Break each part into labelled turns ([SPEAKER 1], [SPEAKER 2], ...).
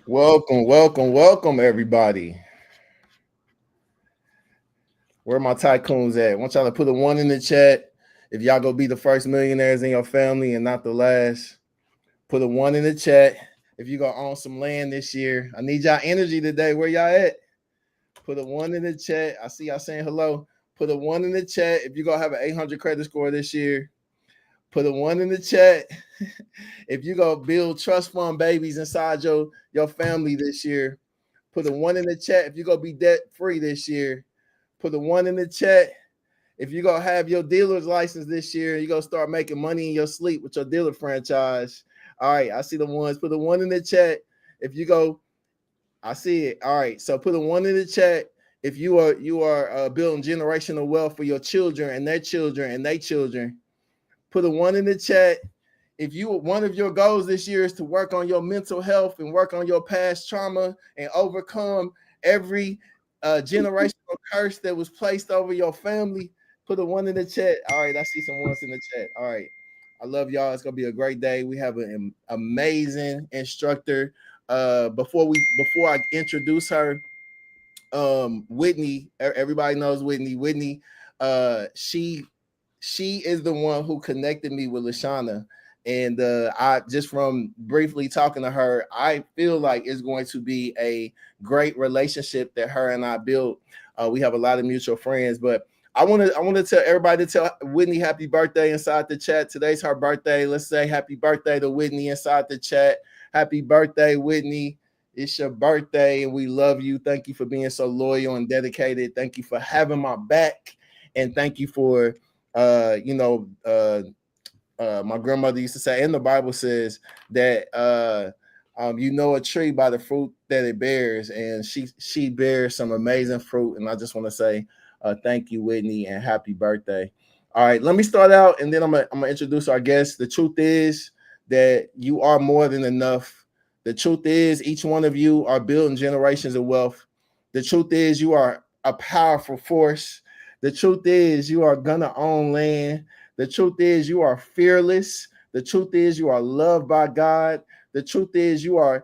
[SPEAKER 1] Welcome, everybody. Where my tycoons at? I want y'all to put a one in the chat if y'all go be the first millionaires in your family and not the last. Put a one in the chat if you gonna own some land this year. I need y'all energy today. Where y'all at? Put a one in the chat. I see y'all saying hello. Put a one in the chat if you gonna have an 800 credit score this year. Put a one in the chat if you gonna build trust fund babies inside your family this year. Put a one in the chat if you're gonna be debt free this year. Put a one in the chat if you're gonna have your dealer's license this year. You're gonna start making money in your sleep with your dealer franchise. All right, I see the ones. Put a one in the chat if you go. I see it. All right, so put a one in the chat if you are building generational wealth for your children and their children and their children. Put a one in the chat if you one of your goals this year is to work on your mental health and work on your past trauma and overcome every generational curse that was placed over your family. Put a one in the chat. All right, I see some ones in the chat. All right, I love y'all. It's gonna be a great day. We have an amazing instructor. Before I introduce her, Whitney, everybody knows Whitney. Whitney, she is the one who connected me with Lashana. And I just from briefly talking to her, I feel like it's going to be a great relationship that her and I built. We have a lot of mutual friends, but I want to tell everybody to tell Whitney happy birthday inside the chat. Today's her birthday. Let's say happy birthday to Whitney inside the chat. Happy birthday, Whitney. It's your birthday and we love you. Thank you for being so loyal and dedicated. Thank you for having my back. And thank you for my grandmother used to say, and the Bible says that you know a tree by the fruit that it bears, and she bears some amazing fruit. And I just want to say thank you, Whitney, and happy birthday. All right, let me start out, and then I'm gonna introduce our guests. The truth is that you are more than enough. The truth is, each one of you are building generations of wealth. The truth is, you are a powerful force. The truth is, you are gonna own land. The truth is, you are fearless. The truth is, you are loved by God. The truth is, you are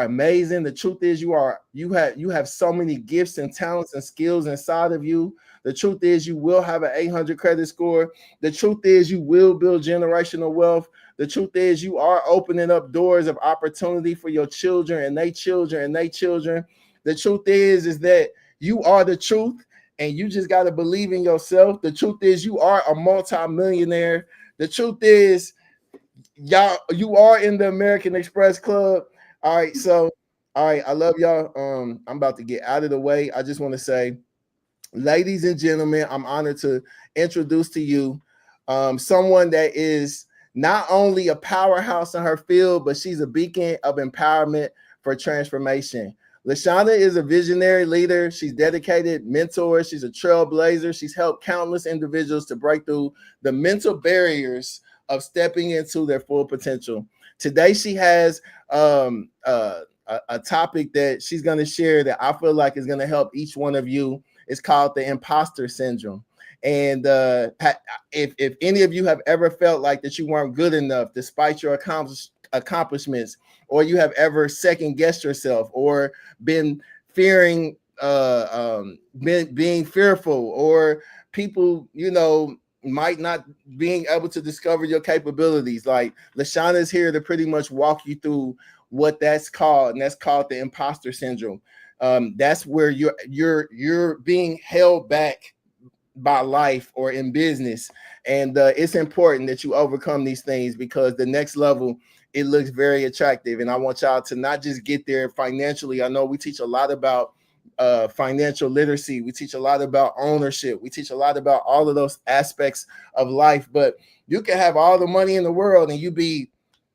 [SPEAKER 1] amazing. The truth is, you have so many gifts and talents and skills inside of you. The truth is, you will have an 800 credit score. The truth is, you will build generational wealth. The truth is, you are opening up doors of opportunity for your children and their children and their children. The truth is that you are the truth and you just got to believe in yourself. The truth is, you are a multi-millionaire. The truth is, y'all, you are in the American Express Club. All right, so all right, I love y'all. I'm about to get out of the way. I just want to say, ladies and gentlemen, I'm honored to introduce to you someone that is not only a powerhouse in her field, but she's a beacon of empowerment for transformation. Lashana is a visionary leader. She's dedicated mentor. She's a trailblazer. She's helped countless individuals to break through the mental barriers of stepping into their full potential. Today, she has a topic that she's going to share that I feel like is going to help each one of you. It's called the imposter syndrome. And if any of you have ever felt like that you weren't good enough despite your accomplishments, or you have ever second guessed yourself, or been fearing, being fearful, or people, might not being able to discover your capabilities, like Lashana is here to pretty much walk you through what that's called, and that's called the imposter syndrome. That's where you're being held back by life or in business, and it's important that you overcome these things, because the next level, it looks very attractive, and I want y'all to not just get there financially. I know we teach a lot about financial literacy, we teach a lot about ownership, we teach a lot about all of those aspects of life, but you can have all the money in the world and you be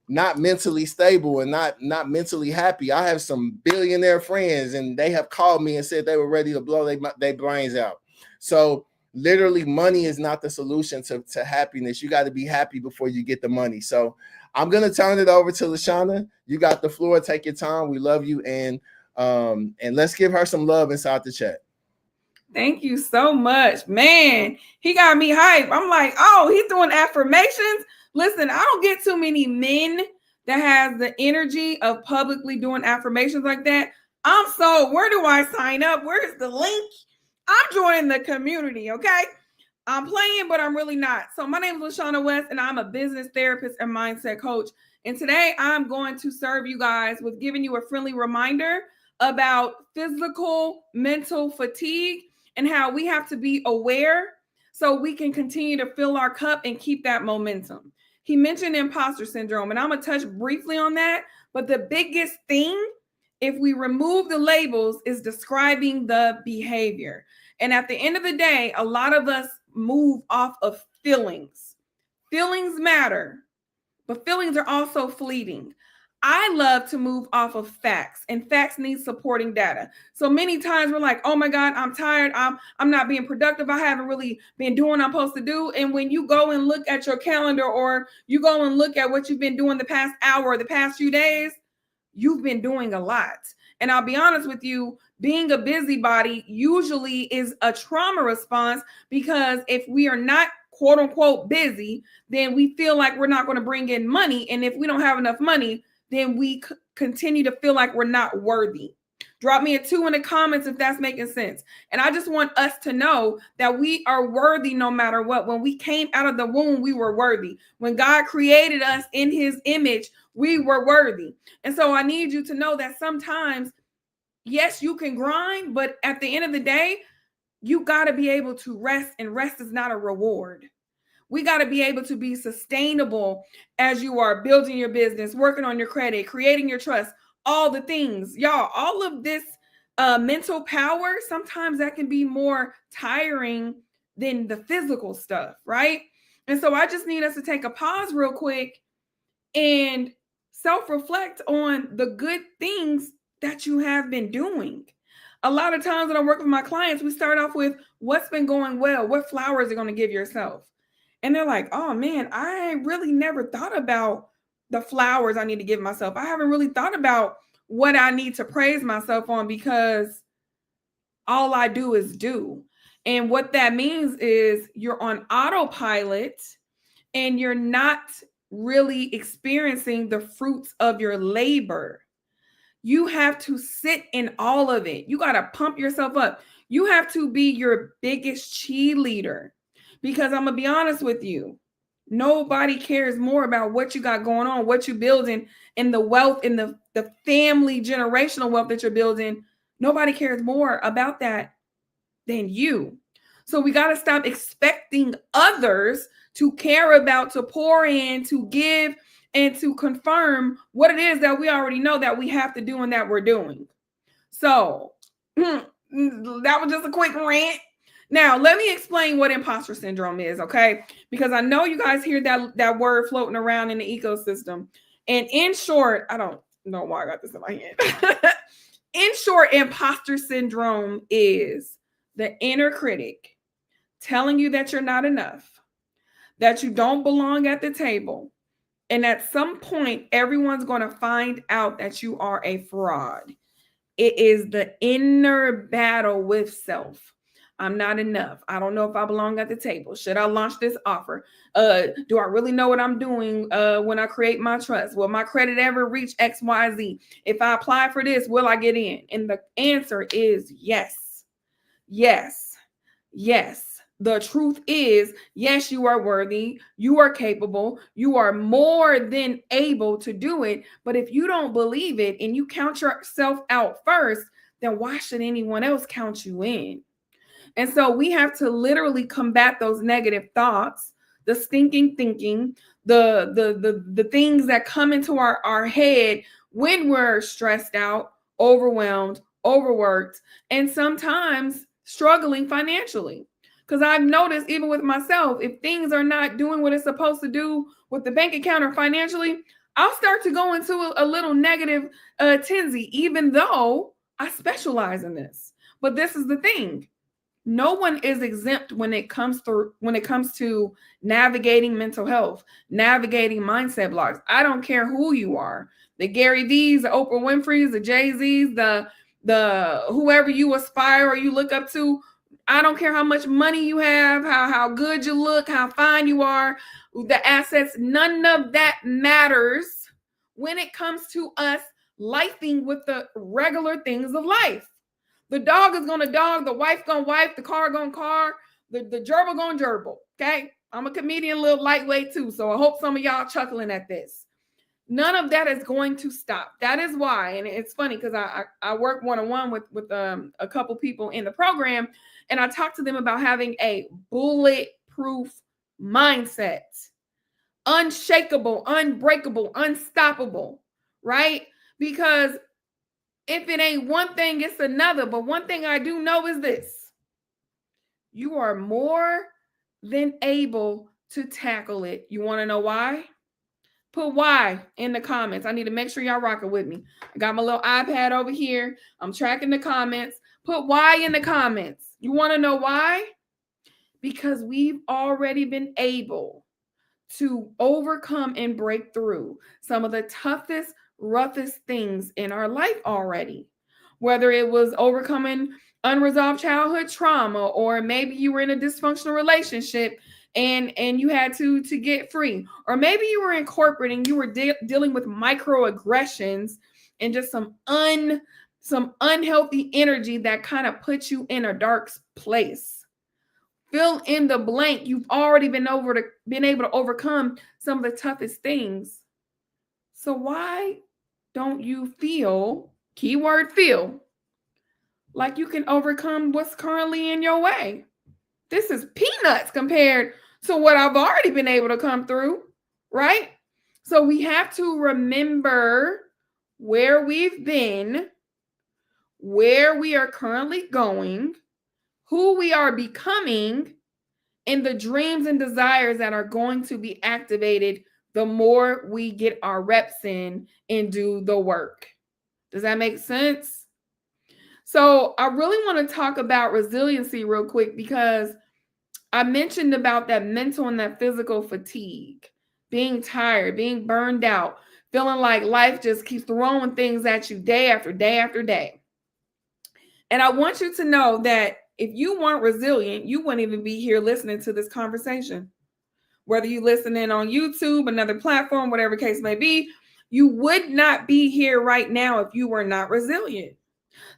[SPEAKER 1] not mentally stable and not mentally happy. I have some billionaire friends and they have called me and said they were ready to blow their brains out. So literally, money is not the solution to happiness. You got to be happy before you get the money. So I'm gonna turn it over to Lashana. You got the floor. Take your time. We love you, and let's give her some love inside the chat.
[SPEAKER 2] Thank you so much. Man, he got me hype. I'm like, oh, he's doing affirmations. Listen, I don't get too many men that has the energy of publicly doing affirmations like that, I'm sold. Where do I sign up? Where's the link? I'm joining the community, okay? I'm playing, but I'm really not. So my name is LaShauna West, and I'm a business therapist and mindset coach. And today I'm going to serve you guys with giving you a friendly reminder about physical, mental fatigue and how we have to be aware so we can continue to fill our cup and keep that momentum. He mentioned imposter syndrome, and I'm going to touch briefly on that. But the biggest thing, if we remove the labels, is describing the behavior. And at the end of the day, a lot of us move off of feelings. Feelings matter, but feelings are also fleeting. I love to move off of facts, and facts need supporting data. So many times we're like, "Oh my God, I'm tired. I'm not being productive. I haven't really been doing what I'm supposed to do." And when you go and look at your calendar, or you go and look at what you've been doing the past hour or the past few days, you've been doing a lot. And I'll be honest with you, being a busybody usually is a trauma response, because if we are not quote unquote busy, then we feel like we're not going to bring in money. And if we don't have enough money, then we continue to feel like we're not worthy. Drop me a 2 in the comments if that's making sense. And I just want us to know that we are worthy no matter what. When we came out of the womb, we were worthy. When God created us in his image, we were worthy. And so I need you to know that sometimes, yes, you can grind, but at the end of the day, you got to be able to rest, and rest is not a reward. We got to be able to be sustainable as you are building your business, working on your credit, creating your trust, all the things. Y'all, all of this mental power, sometimes that can be more tiring than the physical stuff, right? And so I just need us to take a pause real quick and self-reflect on the good things that you have been doing. A lot of times when I work with my clients, we start off with what's been going well, what flowers are going to give yourself. And they're like, "Oh man, I really never thought about the flowers I need to give myself. I haven't really thought about what I need to praise myself on, because all I do is do." And what that means is you're on autopilot and you're not really experiencing the fruits of your labor. You have to sit in all of it. You got to pump yourself up. You have to be your biggest cheerleader, because I'm going to be honest with you. Nobody cares more about what you got going on, what you're building, and the wealth and the family generational wealth that you're building. Nobody cares more about that than you. So we got to stop expecting others to care about, to pour in, to give, and to confirm what it is that we already know that we have to do and that we're doing. So that was just a quick rant. Now, let me explain what imposter syndrome is, okay? Because I know you guys hear that word floating around in the ecosystem. And in short, I don't know why I got this in my hand. In short, imposter syndrome is the inner critic telling you that you're not enough, that you don't belong at the table. And at some point, everyone's going to find out that you are a fraud. It is the inner battle with self. I'm not enough. I don't know if I belong at the table. Should I launch this offer? Do I really know what I'm doing when I create my trust? Will my credit ever reach XYZ? If I apply for this, will I get in? And the answer is yes. Yes. Yes. The truth is, yes, you are worthy. You are capable. You are more than able to do it. But if you don't believe it and you count yourself out first, then why should anyone else count you in? And so we have to literally combat those negative thoughts, the stinking thinking, the things that come into our head when we're stressed out, overwhelmed, overworked, and sometimes struggling financially. Because I've noticed, even with myself, if things are not doing what it's supposed to do with the bank account or financially, I'll start to go into a little negative tensy, even though I specialize in this. But this is the thing. No one is exempt when it comes to navigating mental health, navigating mindset blocks. I don't care who you are. The Gary V's, the Oprah Winfrey's, the Jay-Z's, the whoever you aspire or you look up to. I don't care how much money you have, how good you look, how fine you are, the assets, none of that matters when it comes to us lifing with the regular things of life. The dog is gonna dog, the wife gonna wife, the car gonna car, the gerbil gonna gerbil. Okay, I'm a comedian, a little lightweight too, so I hope some of y'all chuckling at this. None of that is going to stop. That is why, and it's funny because I work one-on-one with a couple people in the program, and I talk to them about having a bulletproof mindset, unshakable, unbreakable, unstoppable, right? Because if it ain't one thing, it's another. But one thing I do know is this: you are more than able to tackle it. You want to know why? Put why in the comments. I need to make sure y'all rocking with me. I got my little iPad over here. I'm tracking the comments. Put why in the comments. You want to know why? Because we've already been able to overcome and break through some of the toughest, roughest things in our life already. Whether it was overcoming unresolved childhood trauma, or maybe you were in a dysfunctional relationship and you had to get free, or maybe you were in corporate and you were dealing with microaggressions and just some unhealthy energy that kind of puts you in a dark place. Fill in the blank. You've already been able to overcome some of the toughest things. So why don't you feel, keyword feel, like you can overcome what's currently in your way? This is peanuts compared to what I've already been able to come through, right? So we have to remember where we've been, where we are currently going, who we are becoming, and the dreams and desires that are going to be activated the more we get our reps in and do the work. Does that make sense? So I really want to talk about resiliency real quick, because I mentioned about that mental and that physical fatigue, being tired, being burned out, feeling like life just keeps throwing things at you day after day after day. And I want you to know that if you weren't resilient, you wouldn't even be here listening to this conversation. Whether you listening on YouTube, another platform, whatever case may be, you would not be here right now if you were not resilient.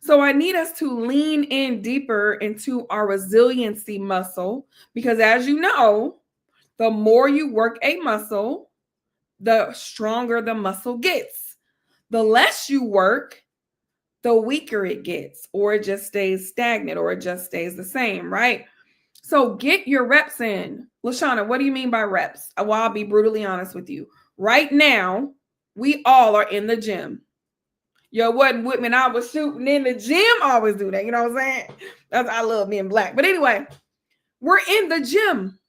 [SPEAKER 2] So I need us to lean in deeper into our resiliency muscle, because as you know, the more you work a muscle, the stronger the muscle gets. The less you work, the weaker it gets, or it just stays stagnant, or it just stays the same, right? So get your reps in. LaShawna, what do you mean by reps? Well, I'll be brutally honest with you. Right now, we all are in the gym. Yo, wasn't with me when I was shooting in the gym. I always do that. You know what I'm saying? I love being black. But anyway, we're in the gym.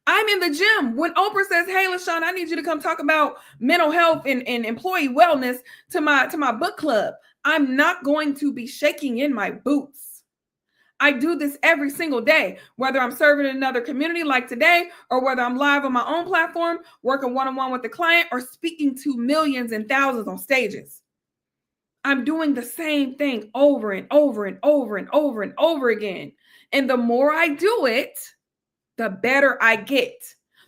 [SPEAKER 2] I'm in the gym. When Oprah says, hey, LaShawn, I need you to come talk about mental health and employee wellness to my book club, I'm not going to be shaking in my boots. I do this every single day, whether I'm serving in another community like today, or whether I'm live on my own platform, working one-on-one with the client, or speaking to millions and thousands on stages. I'm doing the same thing over and over and over and over and over again. And the more I do it, the better I get,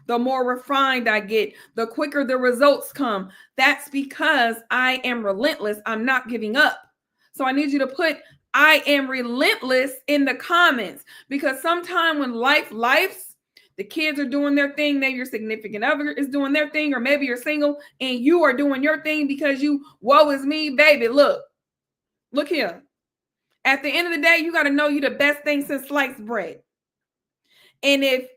[SPEAKER 2] the more refined I get, the quicker the results come. That's because I am relentless. I'm not giving up. So I need you to put I am relentless in the comments, because sometime when life's, the kids are doing their thing, maybe your significant other is doing their thing, or maybe you're single and you are doing your thing because you, woe is me, baby, look here. At the end of the day, you got to know you're the best thing since sliced bread. And if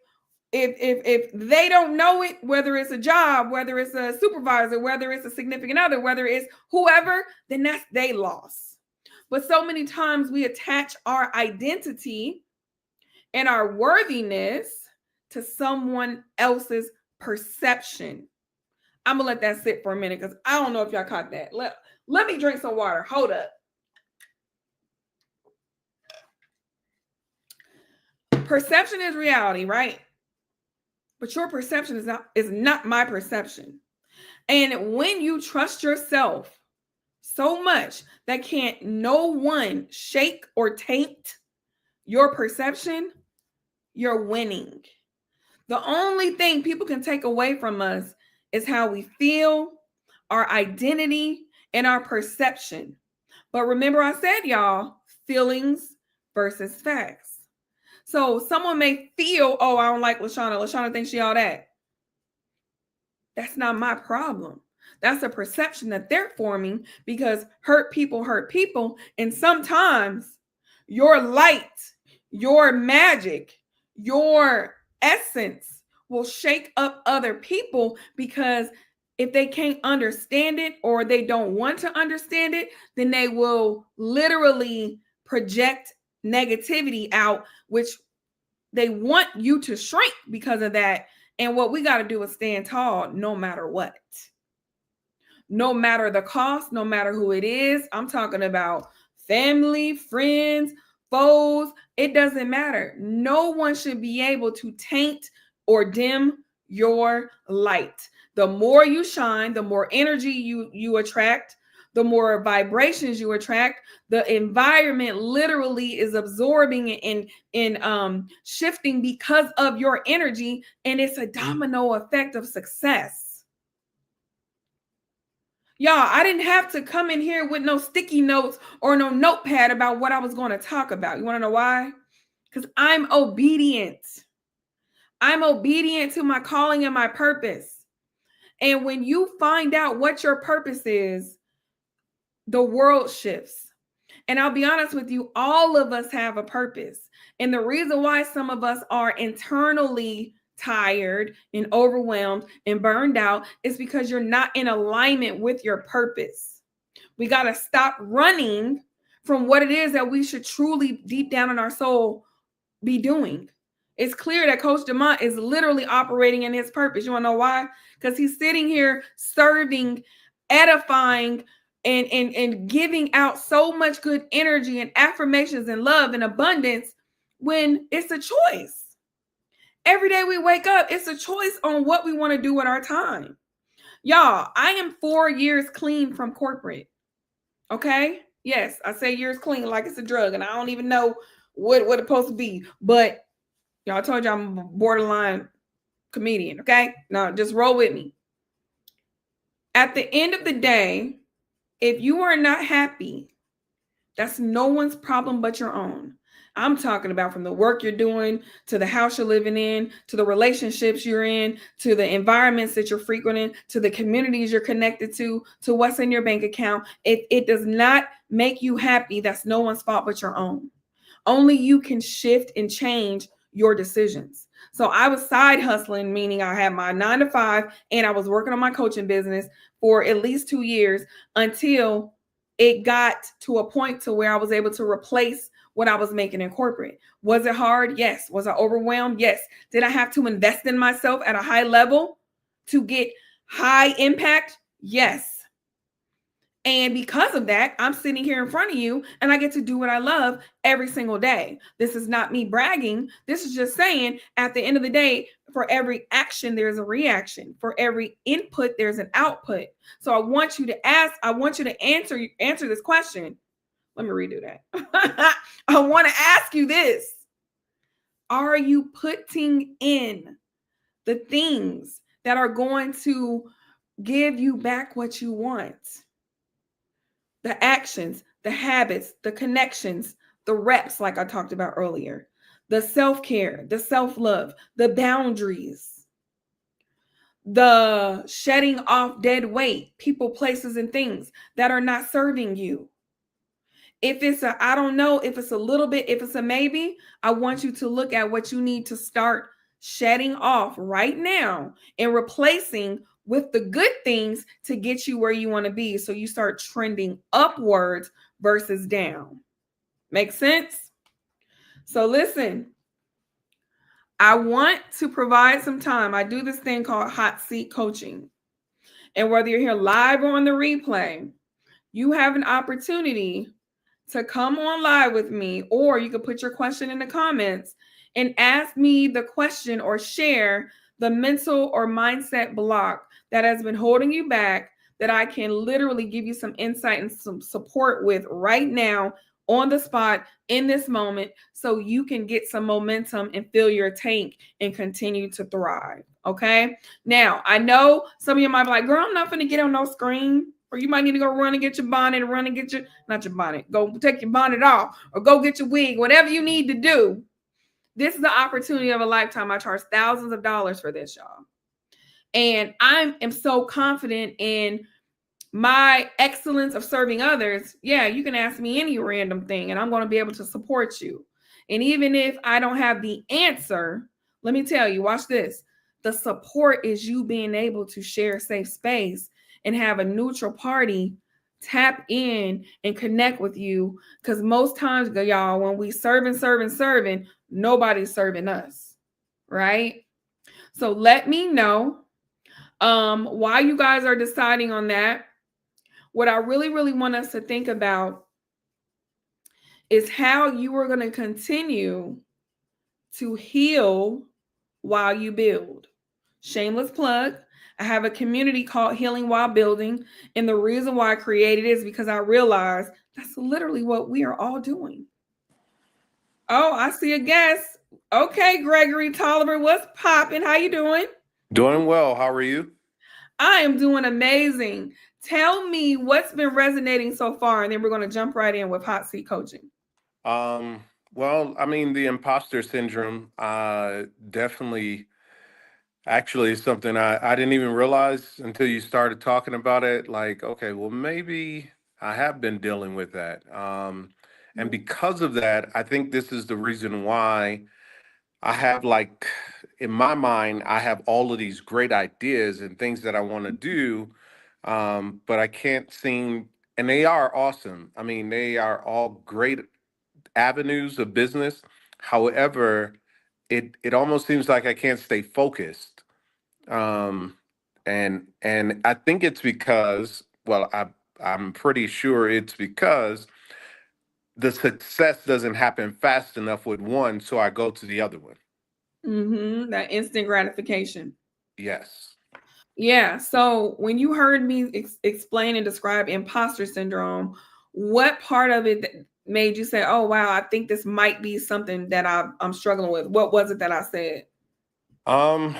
[SPEAKER 2] they don't know it, whether it's a job, whether it's a supervisor, whether it's a significant other, whether it's whoever, then that's their loss. But so many times we attach our identity and our worthiness to someone else's perception. I'm gonna let that sit for a minute, because I don't know if y'all caught that. Let me drink some water. Hold up. Perception is reality, right? But your perception is not my perception. And when you trust yourself so much that can't no one shake or taint your perception, you're winning. The only thing people can take away from us is how we feel, our identity, and our perception. But remember, I said, y'all, feelings versus facts. So someone may feel, oh, I don't like LaShawna. LaShawna thinks she all that. That's not my problem. That's a perception that they're forming because hurt people. And sometimes your light, your magic, your essence will shake up other people because if they can't understand it or they don't want to understand it, then they will literally project negativity out, which they want you to shrink because of that. And what we got to do is stand tall no matter what. No matter the cost, no matter who it is. I'm talking about family, friends, foes. It doesn't matter. No one should be able to taint or dim your light. The more you shine, the more energy you attract, the more vibrations you attract. The environment literally is absorbing and shifting because of your energy, and it's a domino effect of success. Y'all, I didn't have to come in here with no sticky notes or no notepad about what I was going to talk about. You want to know why? Because I'm obedient. I'm obedient to my calling and my purpose. And when you find out what your purpose is, the world shifts. And I'll be honest with you, all of us have a purpose. And the reason why some of us are internally tired and overwhelmed and burned out is because you're not in alignment with your purpose. We got to stop running from what it is that we should truly deep down in our soul be doing. It's clear that Coach DeMont is literally operating in his purpose. You want to know why? Because he's sitting here serving, edifying, and giving out so much good energy and affirmations and love and abundance when it's a choice. Every day we wake up, it's a choice on what we want to do with our time. Y'all, I am 4 years clean from corporate. Okay? Yes, I say years clean like it's a drug, and I don't even know what it's supposed to be. But y'all, I told you I'm a borderline comedian, okay? Now, just roll with me. At the end of the day, if you are not happy, that's no one's problem but your own. I'm talking about from the work you're doing, to the house you're living in, to the relationships you're in, to the environments that you're frequenting, to the communities you're connected to what's in your bank account. If it does not make you happy, that's no one's fault but your own. Only you can shift and change your decisions. So I was side hustling, meaning I had my 9 to 5 and I was working on my coaching business for at least 2 years until it got to a point to where I was able to replace what I was making in corporate. Was it hard? Yes. Was I overwhelmed? Yes. Did I have to invest in myself at a high level to get high impact? Yes. And because of that, I'm sitting here in front of you and I get to do what I love every single day. This is not me bragging. This is just saying at the end of the day, for every action, there's a reaction. For every input, there's an output. So I want you to answer this question. Let me redo that. I want to ask you this. Are you putting in the things that are going to give you back what you want? The actions, the habits, the connections, the reps, like I talked about earlier, the self-care, the self-love, the boundaries, the shedding off dead weight, people, places, and things that are not serving you. If it's I don't know, if it's a little bit, if it's a maybe, I want you to look at what you need to start shedding off right now and replacing with the good things to get you where you want to be. So you start trending upwards versus down. Make sense? So listen, I want to provide some time. I do this thing called hot seat coaching. And whether you're here live or on the replay, you have an opportunity to come on live with me, or you can put your question in the comments and ask me the question or share the mental or mindset block that has been holding you back, that I can literally give you some insight and some support with right now on the spot in this moment so you can get some momentum and fill your tank and continue to thrive. Okay. Now, I know some of you might be like, girl, I'm not going to get on no screen. Or you might need to go run and get your bonnet, or run and get your, not your bonnet, go take your bonnet off, or go get your wig, whatever you need to do. This is the opportunity of a lifetime. I charge thousands of dollars for this, y'all. And I am so confident in my excellence of serving others. Yeah, you can ask me any random thing and I'm going to be able to support you. And even if I don't have the answer, let me tell you, watch this. The support is you being able to share a safe space and have a neutral party tap in and connect with you. Because most times, y'all, when we serving, nobody's serving us, right? So let me know why you guys are deciding on that. What I really, really want us to think about is how you are going to continue to heal while you build. Shameless plug. I have a community called Healing While Building. And the reason why I created it is because I realized that's literally what we are all doing. Oh, I see a guest. Okay, Gregory Tolliver, what's popping? How you doing?
[SPEAKER 3] Doing well. How are you?
[SPEAKER 2] I am doing amazing. Tell me what's been resonating so far, and then we're going to jump right in with hot seat coaching.
[SPEAKER 3] Well, I mean, the imposter syndrome, definitely actually is something I didn't even realize until you started talking about it. Like, okay, well, maybe I have been dealing with that. And because of that, I think this is the reason why I have, like, in my mind, I have all of these great ideas and things that I want to do, but I can't seem, and they are awesome. I mean, they are all great avenues of business. However, it almost seems like I can't stay focused. Um, and I think it's because, well, I'm pretty sure it's because the success doesn't happen fast enough with one, so I go to the other one.
[SPEAKER 2] That instant gratification.
[SPEAKER 3] Yes.
[SPEAKER 2] Yeah. So when you heard me explain and describe imposter syndrome, what part of it made you say, "Oh wow, I think this might be something that I'm struggling with"? What was it that I said?
[SPEAKER 3] Um,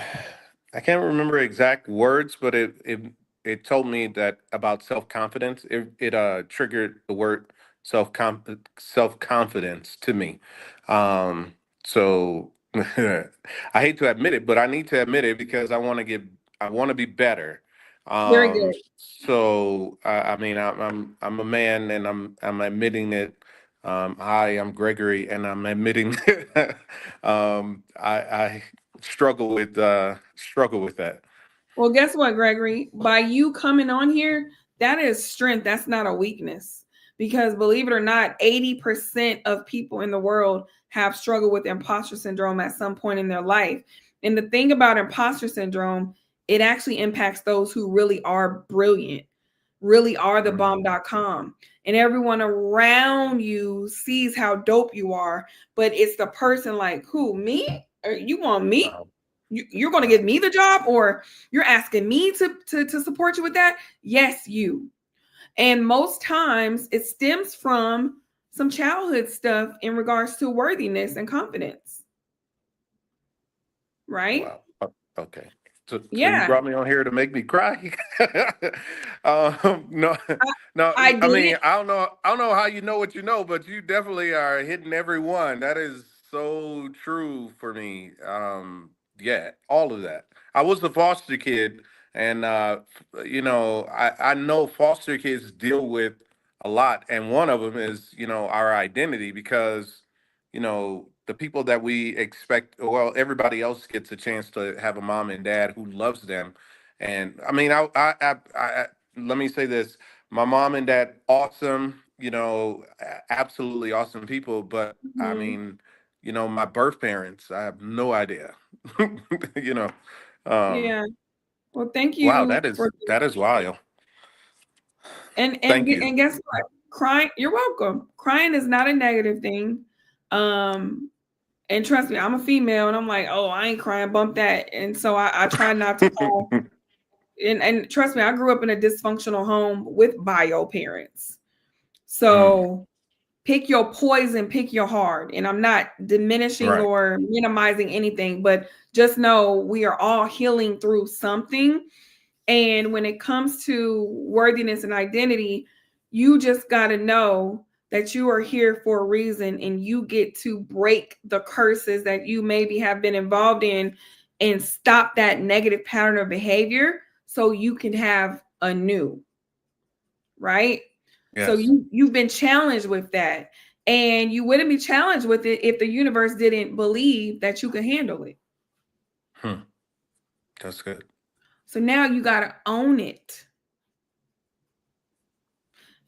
[SPEAKER 3] I can't remember exact words, but it told me that about self confidence. It triggered the word self confidence to me. Um, so I hate to admit it, but I need to admit it because I want to be better.
[SPEAKER 2] Very good.
[SPEAKER 3] I mean, I'm a man, and I'm admitting it. Hi, I'm Gregory, and I'm admitting I struggle with that.
[SPEAKER 2] Well, guess what, Gregory? By you coming on here, that is strength. That's not a weakness. Because believe it or not, 80% of people in the world have struggled with imposter syndrome at some point in their life. And the thing about imposter syndrome, it actually impacts those who really are brilliant, really are the
[SPEAKER 3] Mm.
[SPEAKER 2] bomb.com. And everyone around you sees how dope you are, but it's the person like, who, me? Or you want me?
[SPEAKER 3] Wow.
[SPEAKER 2] You're going to give
[SPEAKER 3] Wow.
[SPEAKER 2] me the job, or you're asking me to support you with that? Yes, you. And most times it stems from some childhood stuff in regards to worthiness and confidence, right?
[SPEAKER 3] Wow. Okay. So you
[SPEAKER 2] Yeah,
[SPEAKER 3] brought me on here to make me cry? No,
[SPEAKER 2] I,
[SPEAKER 3] no.
[SPEAKER 2] I
[SPEAKER 3] I
[SPEAKER 2] did
[SPEAKER 3] mean,
[SPEAKER 2] it.
[SPEAKER 3] I don't know how you know what you know, but you definitely are hitting every one. That is so true for me. Yeah, all of that. I was a foster kid, and I know foster kids deal with a lot, and one of them is our identity because the people that we expect, well, everybody else gets a chance to have a mom and dad who loves them. And I mean, let me say this: my mom and dad, awesome, absolutely awesome people. But I
[SPEAKER 2] Mhm.
[SPEAKER 3] mean, my birth parents, I have no idea. you know, um,
[SPEAKER 2] Yeah. Well, thank
[SPEAKER 3] wow,
[SPEAKER 2] you for
[SPEAKER 3] that is wild.
[SPEAKER 2] and
[SPEAKER 3] Thank you.
[SPEAKER 2] and guess what? Crying, you're welcome. Crying is not a negative thing. Um, and trust me, I'm a female, and I'm like, oh, I ain't crying, bump that. And so I try not to call. And trust me, I grew up in a dysfunctional home with bio parents.
[SPEAKER 3] Mm,
[SPEAKER 2] So pick your poison, pick your heart. And I'm not diminishing
[SPEAKER 3] Right.
[SPEAKER 2] or minimizing anything, but just know we are all healing through something. And when it comes to worthiness and identity, you just got to know that you are here for a reason, and you get to break the curses that you maybe have been involved in and stop that negative pattern of behavior so you can have a new, right? So
[SPEAKER 3] Yes.
[SPEAKER 2] you've been challenged with that, and you wouldn't be challenged with it if the universe didn't believe that you could handle it.
[SPEAKER 3] That's good.
[SPEAKER 2] So now you got to own it.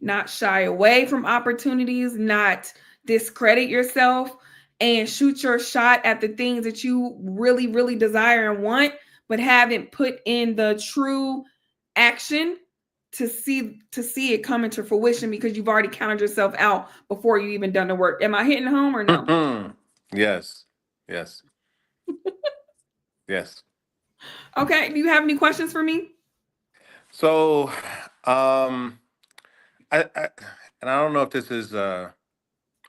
[SPEAKER 2] Not shy away from opportunities, not discredit yourself, and shoot your shot at the things that you really, really desire and want, but haven't put in the true action to see it come into fruition because you've already counted yourself out before you even done the work. Am I hitting home or no?
[SPEAKER 3] Yes. Yes. Yes.
[SPEAKER 2] Okay. Do you have any questions for me?
[SPEAKER 3] So, I and I don't know if this is a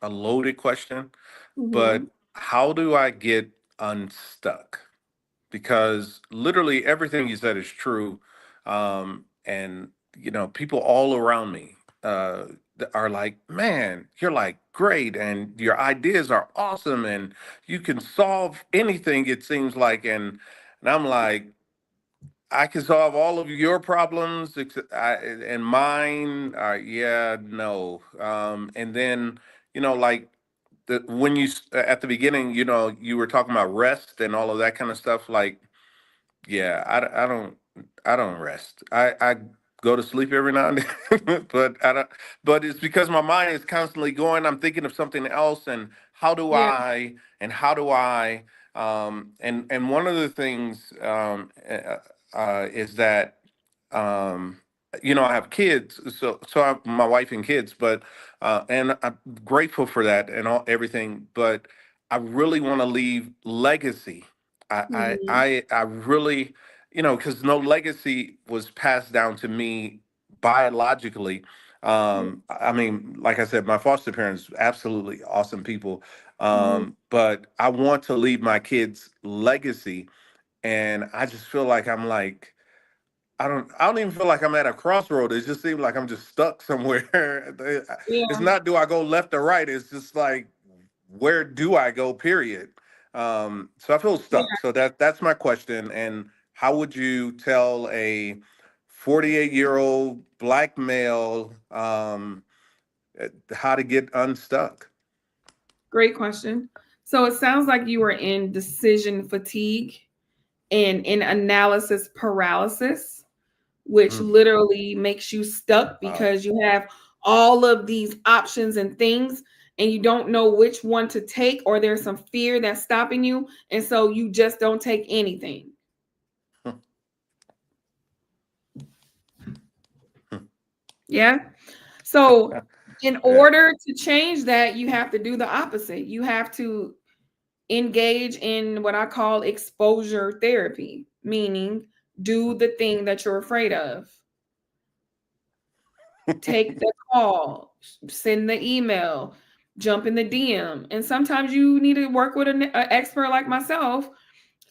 [SPEAKER 3] loaded question, but how do I get unstuck? Because literally everything you said is true. And people all around me are like, man, you're like great, and your ideas are awesome, and you can solve anything, it seems like. And I'm like, I can solve all of your problems and mine. Yeah, no. And then, like when at the beginning, you were talking about rest and all of that kind of stuff. Like, yeah, I don't rest. I go to sleep every now and then, but I don't. But it's because my mind is constantly going. I'm thinking of something else, and how do
[SPEAKER 2] Yeah.
[SPEAKER 3] I? And how do I? And one of the things is that um, I have kids, so I have my wife and kids, but and I'm grateful for that and everything. But I really want to leave legacy. I I
[SPEAKER 2] Mhm.
[SPEAKER 3] I, I really, because no legacy was passed down to me biologically. I mean, like I said, my foster parents absolutely awesome people.
[SPEAKER 2] Mhm.
[SPEAKER 3] But I want to leave my kids legacy, and I just feel like I'm like I don't even feel like I'm at a crossroad. It just seems like I'm just stuck somewhere. It's
[SPEAKER 2] Yeah.
[SPEAKER 3] not do I go left or right. It's just like where do I go? Period. So I feel
[SPEAKER 2] Yeah.
[SPEAKER 3] stuck. So that's my question. And how would you tell a 48-year-old black male how to get unstuck?
[SPEAKER 2] Great question. So it sounds like you are in decision fatigue and in analysis paralysis, which
[SPEAKER 3] Mm,
[SPEAKER 2] literally makes you stuck
[SPEAKER 3] wow.
[SPEAKER 2] because you have all of these options and things and you don't know which one to take, or there's some fear that's stopping you. And so you just don't take anything. Yeah. So in
[SPEAKER 3] Yeah.
[SPEAKER 2] order to change that, you have to do the opposite. You have to engage in what I call exposure therapy, meaning do the thing that you're afraid of. Take the call, send the email, jump in the DM. And sometimes you need to work with an expert like myself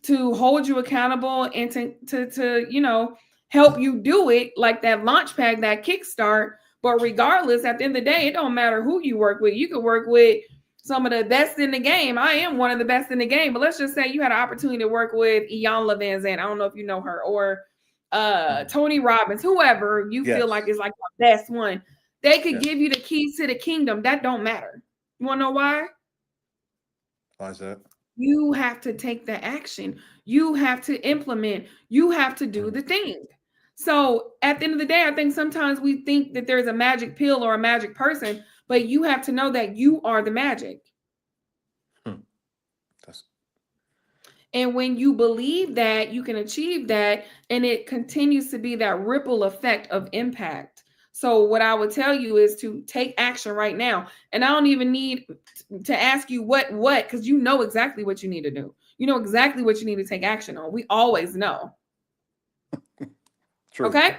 [SPEAKER 2] to hold you accountable and to help you do it, like that launch pad, that kickstart. But regardless, at the end of the day, it don't matter who you work with. You could work with some of the best in the game. I am one of the best in the game, but let's just say you had an opportunity to work with Iyanla Vanzant. I don't know if you know her, or Tony Robbins, whoever you feel like
[SPEAKER 3] Yes.
[SPEAKER 2] is like the best one. They could
[SPEAKER 3] Yes.
[SPEAKER 2] give you the keys to the kingdom. That don't matter. You want to know why?
[SPEAKER 3] Why is that?
[SPEAKER 2] You have to take the action. You have to implement. You have to do
[SPEAKER 3] Mm,
[SPEAKER 2] the thing. So at the end of the day, I think sometimes we think that there's a magic pill or a magic person, but you have to know that you are the magic.
[SPEAKER 3] mm. That's
[SPEAKER 2] And when you believe that, you can achieve that, and it continues to be that ripple effect of impact. So, what I would tell you is to take action right now. And I don't even need to ask you what, because you know exactly what you need to do. You know exactly what you need to take action on. We always know.
[SPEAKER 3] true.
[SPEAKER 2] Okay.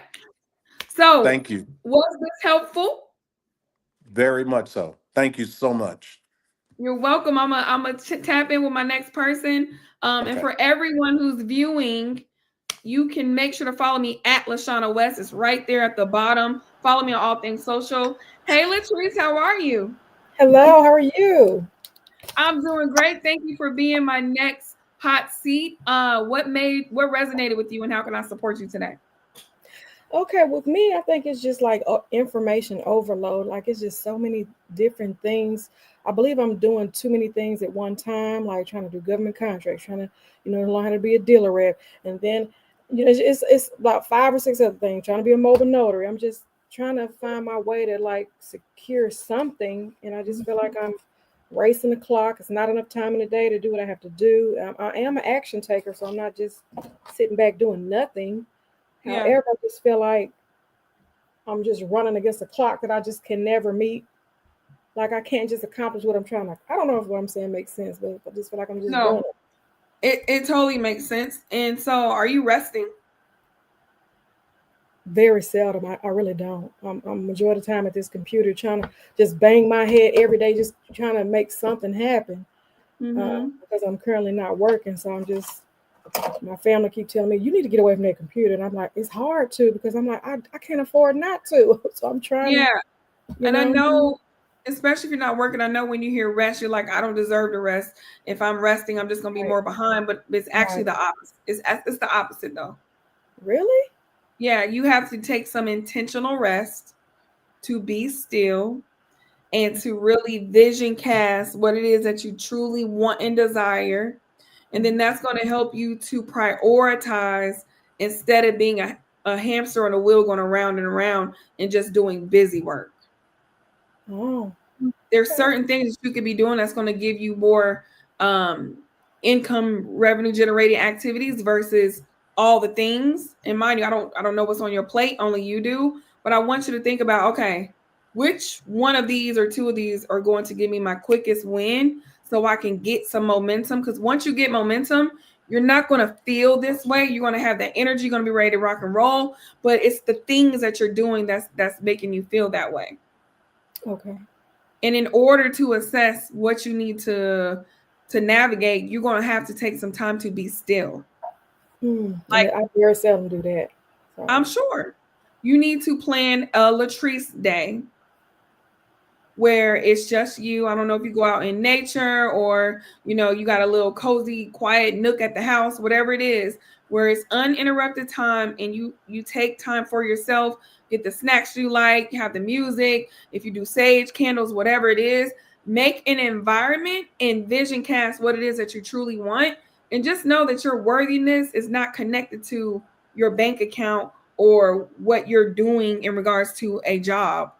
[SPEAKER 2] So,
[SPEAKER 3] Thank you.
[SPEAKER 2] was this helpful?
[SPEAKER 3] Very much so. Thank you so much.
[SPEAKER 2] You're welcome. I'm tap in with my next person. And
[SPEAKER 3] Okay.
[SPEAKER 2] for everyone who's viewing, you can make sure to follow me at Lashana West. It's right there at the bottom. Follow me on all things social. Hey, Latrice, how are you?
[SPEAKER 4] Hello, how are you?
[SPEAKER 2] I'm doing great. Thank you for being my next hot seat. What resonated with you, and how can I support you today?
[SPEAKER 4] Okay, with me, I think it's just like information overload. Like it's just so many different things. I believe I'm doing too many things at one time, like trying to do government contracts, trying to, learn how to be a dealer rep, and then, it's about five or six other things. Trying to be a mobile notary. I'm just trying to find my way to like secure something, and I just feel like I'm racing the clock. It's not enough time in the day to do what I have to do. I am an action taker, so I'm not just sitting back doing nothing.
[SPEAKER 2] Yeah.
[SPEAKER 4] However, I just feel like I'm just running against a clock that I just can never meet. Like I can't just accomplish what I'm trying to. I don't know if what I'm saying makes sense, but I just feel like I'm just
[SPEAKER 2] No,
[SPEAKER 4] running.
[SPEAKER 2] it totally makes sense. And so, are you resting?
[SPEAKER 4] Very seldom. I really don't. I'm majority of the time at this computer trying to just bang my head every day, just trying to make something happen. Because I'm currently not working, so I'm just. My family keep telling me you need to get away from that computer, and I'm like, it's hard to because I'm like I can't afford not to. So I'm trying
[SPEAKER 2] Yeah.
[SPEAKER 4] to,
[SPEAKER 2] And I know, especially if you're not working, I know when you hear rest, you're like, I don't deserve to rest. If I'm resting, I'm just gonna be
[SPEAKER 4] Right.
[SPEAKER 2] more behind. But it's actually
[SPEAKER 4] Right.
[SPEAKER 2] the opposite. It's the opposite though.
[SPEAKER 4] Really?
[SPEAKER 2] Yeah, you have to take some intentional rest to be still and to really vision cast what it is that you truly want and desire. And then that's going to help you to prioritize instead of being a hamster on a wheel going around and around and just doing busy work.
[SPEAKER 4] Oh.
[SPEAKER 2] There's
[SPEAKER 4] Okay.
[SPEAKER 2] certain things that you could be doing that's going to give you more um, income revenue generating activities versus all the things. And mind you, I don't know what's on your plate, only you do. But I want you to think about, okay, which one of these or two of these are going to give me my quickest win so I can get some momentum. Because once you get momentum, you're not going to feel this way. You're going to have that energy, you're going to be ready to rock and roll. But it's the things that you're doing that's making you feel that way.
[SPEAKER 4] Okay.
[SPEAKER 2] And in order to assess what you need to navigate, you're going to have to take some time to be still.
[SPEAKER 4] And
[SPEAKER 2] Like,
[SPEAKER 4] I very seldom do that. So.
[SPEAKER 2] I'm sure you need to plan a Latrice day where it's just you. I don't know if you go out in nature or, you got a little cozy, quiet nook at the house, whatever it is, where it's uninterrupted time and you take time for yourself, get the snacks you like, have the music, if you do sage, candles, whatever it is, make an environment and vision cast what it is that you truly want. And just know that your worthiness is not connected to your bank account or what you're doing in regards to a job.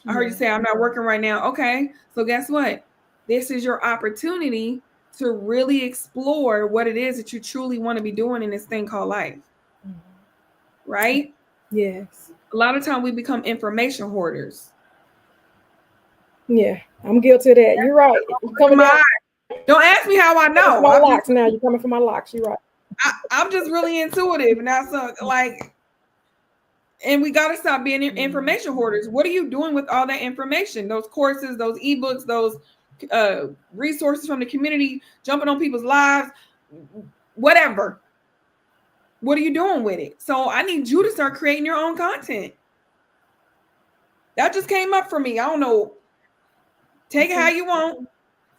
[SPEAKER 2] I heard you say, I'm not working right now. Okay. So guess what? This is your opportunity to really explore what it is that you truly want to be doing in this thing called life. Right?
[SPEAKER 4] Yes.
[SPEAKER 2] A lot of time we become information hoarders.
[SPEAKER 4] Yeah, I'm guilty of that. You're right. You're coming down.
[SPEAKER 2] Don't ask me how I know.
[SPEAKER 4] My locks now. You're coming for my locks. You're right.
[SPEAKER 2] I'm just really intuitive. Now, so like, and we got to stop being information hoarders. What are you doing with all that information? Those courses, those ebooks, those resources from the community, jumping on people's lives, whatever. What are you doing with it? So I need you to start creating your own content. That just came up for me. I don't know. Take it how you want.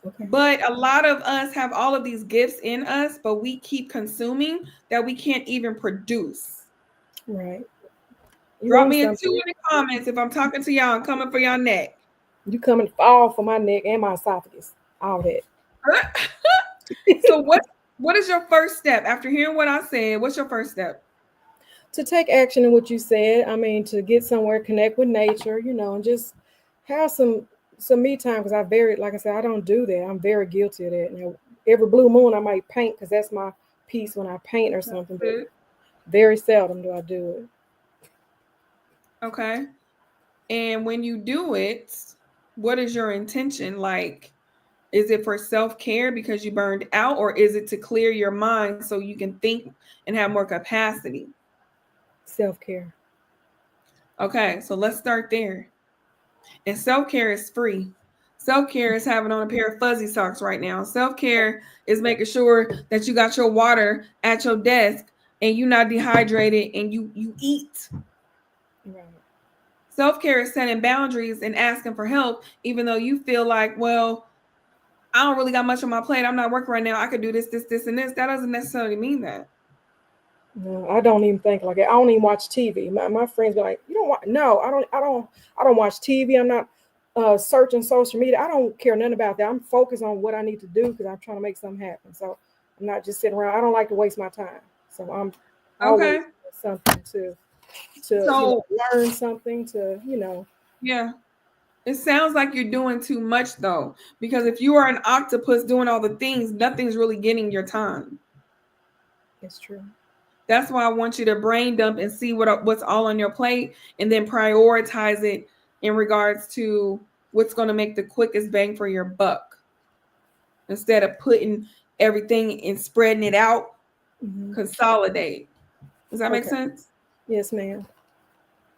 [SPEAKER 2] Okay. But a lot of us have all of these gifts in us, but we keep consuming that we can't even produce.
[SPEAKER 4] Right.
[SPEAKER 2] Drop me a 2 in the comments if I'm talking to y'all and coming for y'all neck.
[SPEAKER 4] You coming all for my neck and my esophagus. All that.
[SPEAKER 2] So what is your first step? After hearing what I said, what's your first step?
[SPEAKER 4] To take action in what you said. I mean, to get somewhere, connect with nature, and just have some me time, because like I said, I don't do that. I'm very guilty of that. Every blue moon I might paint because that's my piece when I paint or something, but very seldom do I do it.
[SPEAKER 2] Okay. And when you do it, what is your intention? Like, is it for self-care because you burned out, or is it to clear your mind so you can think and have more capacity?
[SPEAKER 4] Self-care.
[SPEAKER 2] Okay, so let's start there. And self-care is free. Self-care is having on a pair of fuzzy socks right now. Self-care is making sure that you got your water at your desk and you're not dehydrated and you eat.
[SPEAKER 4] Right.
[SPEAKER 2] Self-care is setting boundaries and asking for help, even though you feel like, well, I don't really got much on my plate. I'm not working right now. I could do this, and this. That doesn't necessarily mean that.
[SPEAKER 4] No, I don't even think like it. I don't even watch TV. My friends be like, "You don't watch?" No, I don't watch TV. I'm not searching social media. I don't care nothing about that. I'm focused on what I need to do because I'm trying to make something happen. So I'm not just sitting around. I don't like to waste my time. So I'm always
[SPEAKER 2] Okay.
[SPEAKER 4] doing something to
[SPEAKER 2] So
[SPEAKER 4] learn something to
[SPEAKER 2] yeah. It sounds like you're doing too much though, because if you are an octopus doing all the things, nothing's really getting your time.
[SPEAKER 4] It's true.
[SPEAKER 2] That's why I want you to brain dump and see what's all on your plate, and then prioritize it in regards to what's going to make the quickest bang for your buck. Instead of putting everything and spreading it out, consolidate. Does that make sense?
[SPEAKER 4] Yes, ma'am.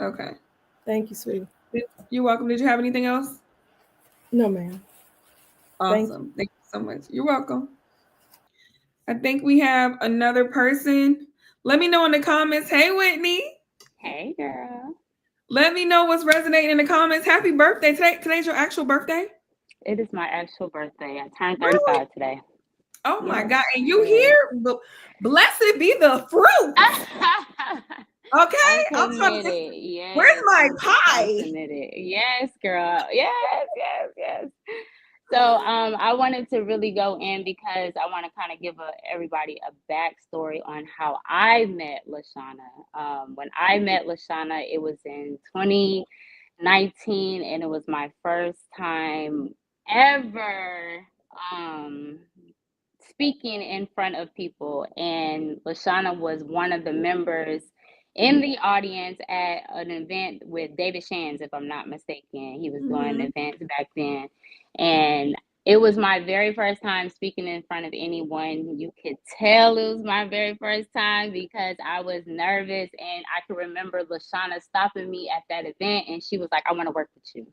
[SPEAKER 2] Okay.
[SPEAKER 4] Thank you, sweetie.
[SPEAKER 2] You're welcome. Did you have anything else?
[SPEAKER 4] No, ma'am.
[SPEAKER 2] Awesome. Thank you so much. You're welcome. I think we have another person. Let me know in the comments. Hey, Whitney.
[SPEAKER 5] Hey, girl.
[SPEAKER 2] Let me know what's resonating in the comments. Happy birthday. Today's your actual birthday?
[SPEAKER 5] It is my actual birthday. I turned 35 today.
[SPEAKER 2] Oh, my God. And you here? Blessed be the fruit. Okay.
[SPEAKER 5] I'm committed. Yes.
[SPEAKER 2] Where's my pie?
[SPEAKER 5] I'm committed. Yes, girl. Yes. So I wanted to really go in because I want to kind of give everybody a backstory on how I met LaShawna. When I met LaShawna, it was in 2019, and it was my first time ever speaking in front of people. And LaShawna was one of the members in the audience at an event with David Shands, if I'm not mistaken. He was doing events back then. And it was my very first time speaking in front of anyone. You could tell it was my very first time because I was nervous. And I can remember LaShawna stopping me at that event, and she was like, I want to work with you.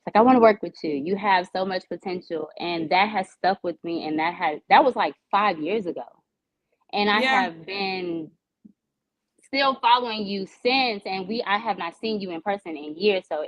[SPEAKER 5] Like, I want to work with you. You have so much potential. And that has stuck with me. And that was like 5 years ago. And I have been still following you since, and I have not seen you in person in years. So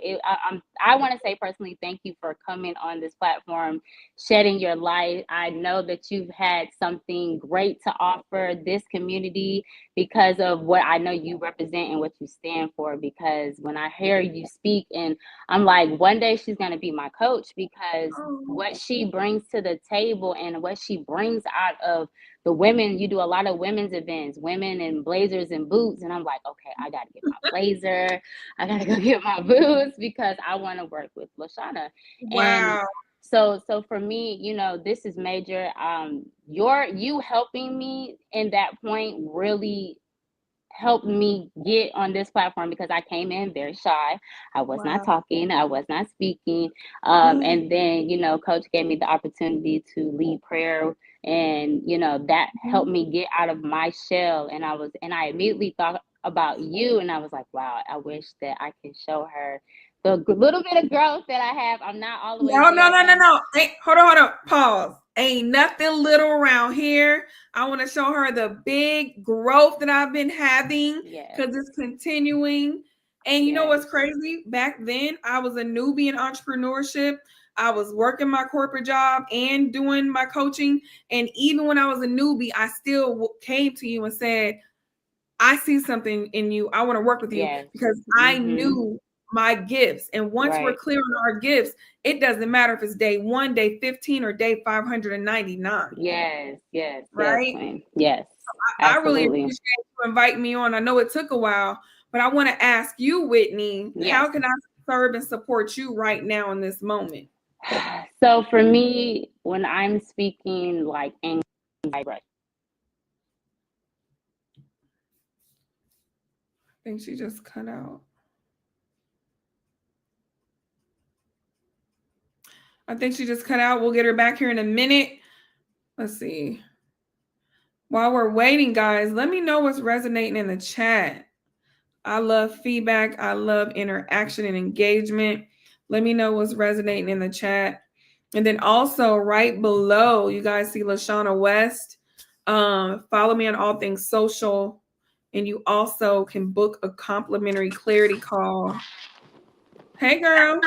[SPEAKER 5] I want to say personally, thank you for coming on this platform, shedding your light. I know that you've had something great to offer this community because of what I know you represent and what you stand for. Because when I hear you speak, and I'm like, one day she's going to be my coach, because what she brings to the table and what she brings out of the women, you do a lot of women's events, women in blazers and boots. And I'm like, okay, I got to get my blazer. I got to go get my boots because I want to work with LaShawna.
[SPEAKER 2] Wow.
[SPEAKER 5] And so for me, this is major. You helping me in that point really helped me get on this platform, because I came in very shy. I was not talking. I was not speaking. And then, Coach gave me the opportunity to lead prayer. And, that helped me get out of my shell. And I immediately thought about you, and I was like, wow, I wish that I could show her the little bit of growth that I have. I'm not all the way there.
[SPEAKER 2] No. Hey, hold on. Pause. Ain't nothing little around here. I want to show her the big growth that I've been having, because it's continuing. And you know what's crazy? Back then, I was a newbie in entrepreneurship. I was working my corporate job and doing my coaching. And even when I was a newbie, I still came to you and said, I see something in you. I want to work with you, because I knew my gifts. And once we're clear on our gifts, it doesn't matter if it's day 1, day 15, or day 599.
[SPEAKER 5] Yes.
[SPEAKER 2] Right?
[SPEAKER 5] Yes.
[SPEAKER 2] I really appreciate you inviting me on. I know it took a while, but I want to ask you, Whitney, how can I serve and support you right now in this moment?
[SPEAKER 5] So for me, when I'm speaking, like, anxiety,
[SPEAKER 2] I think she just cut out. We'll get her back here in a minute. Let's see. While we're waiting, guys, let me know what's resonating in the chat. I love feedback. I love interaction and engagement. Let me know what's resonating in the chat. And then also right below, you guys see LaShauna West. Follow me on all things social. And you also can book a complimentary clarity call. Hey, girl.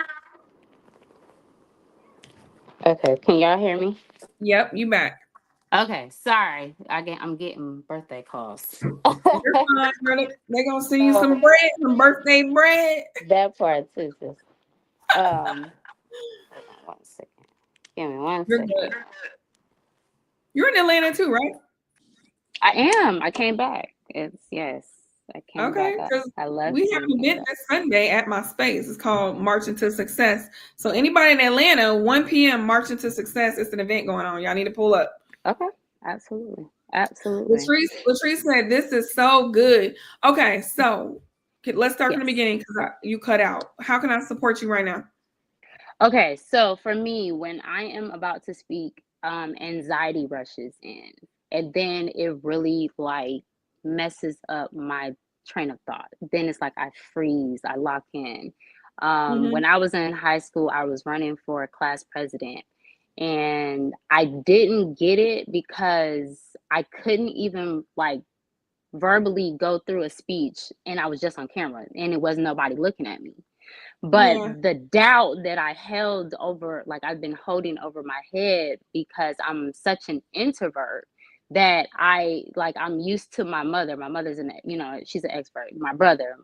[SPEAKER 5] Okay, can y'all hear me?
[SPEAKER 2] Yep, you back.
[SPEAKER 5] Okay, sorry. I'm getting birthday calls.
[SPEAKER 2] You're fine, girl. They're gonna send you some bread, some birthday bread.
[SPEAKER 5] That part too, sis. Hold on 1 second. Give me one
[SPEAKER 2] You're
[SPEAKER 5] second.
[SPEAKER 2] good. You're in Atlanta too, right?
[SPEAKER 5] I am. I came back. Yes. I came
[SPEAKER 2] Okay,
[SPEAKER 5] back.
[SPEAKER 2] because
[SPEAKER 5] I left.
[SPEAKER 2] we have an event this Sunday at my space. It's called March into Success. So anybody in Atlanta, 1 p.m. March into Success. It's an event going on. Y'all need to pull up.
[SPEAKER 5] Okay. Absolutely. Absolutely.
[SPEAKER 2] Latrice said this is so good. Okay, so let's start from the
[SPEAKER 5] Yes.
[SPEAKER 2] beginning because you cut out. How can I support you right now?
[SPEAKER 5] Okay, so for me, when I am about to speak, anxiety rushes in, and then it really like messes up my train of thought. Then it's like I freeze, I lock in. When I was in high school, I was running for class president, and I didn't get it because I couldn't even like verbally go through a speech, and I was just on camera, and it wasn't nobody looking at me. But
[SPEAKER 2] Yeah.
[SPEAKER 5] the doubt that I held over, like I've been holding over my head because I'm such an introvert that I'm used to my mother. My mother's she's an expert. My brother,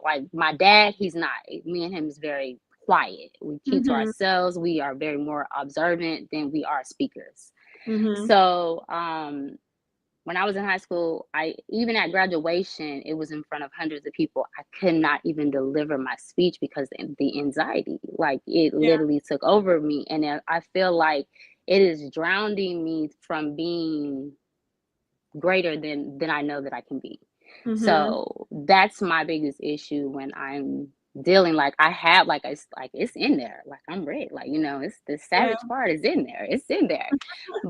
[SPEAKER 5] like my dad, he's not. Me and him is very quiet. We keep to ourselves. We are very more observant than we are speakers. So, when I was in high school, even at graduation, it was in front of hundreds of people. I could not even deliver my speech because the anxiety, like it literally took over me. And I feel like it is drowning me from being greater than I know that I can be. So that's my biggest issue when I'm dealing, like I have it's in there, like I'm ready, like it's the savage part is in there, it's in there,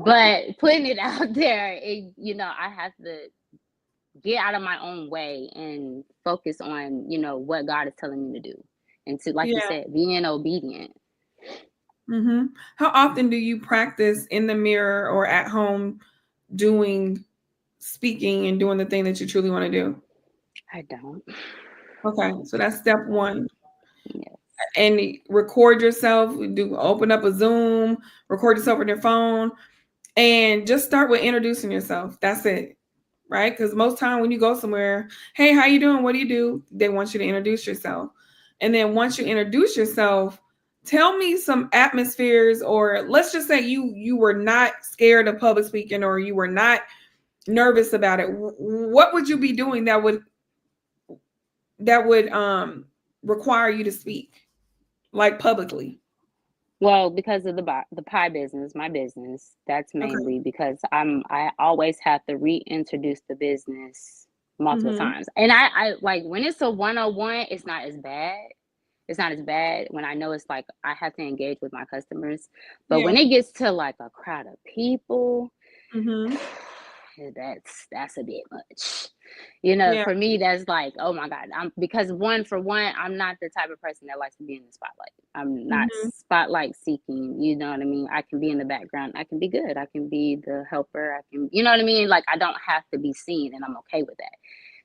[SPEAKER 5] but putting it out there, I have to get out of my own way and focus on what God is telling me to do, and to, like you said, being obedient.
[SPEAKER 2] How often do you practice in the mirror or at home doing speaking and doing the thing that you truly want to do?
[SPEAKER 5] I don't.
[SPEAKER 2] Okay, so that's step one.
[SPEAKER 5] Yes.
[SPEAKER 2] And record yourself. Open up a Zoom, record yourself on your phone, and just start with introducing yourself. That's it, right? Because most time when you go somewhere, hey, how you doing? What do you do? They want you to introduce yourself, and then once you introduce yourself, tell me some atmospheres, or let's just say you were not scared of public speaking, or you were not nervous about it. What would you be doing that would require you to speak like publicly?
[SPEAKER 5] Well, because of the pie business, my business, that's mainly because I always have to reintroduce the business multiple times. And I like when it's a one-on-one, it's not as bad. It's not as bad when I know it's like I have to engage with my customers. But when it gets to like a crowd of people, that's a bit much. For me, that's like, oh my God. Because I'm not the type of person that likes to be in the spotlight. I'm not spotlight seeking, you know what I mean? I can be in the background. I can be good. I can be the helper. I can, you know what I mean? Like I don't have to be seen, and I'm okay with that.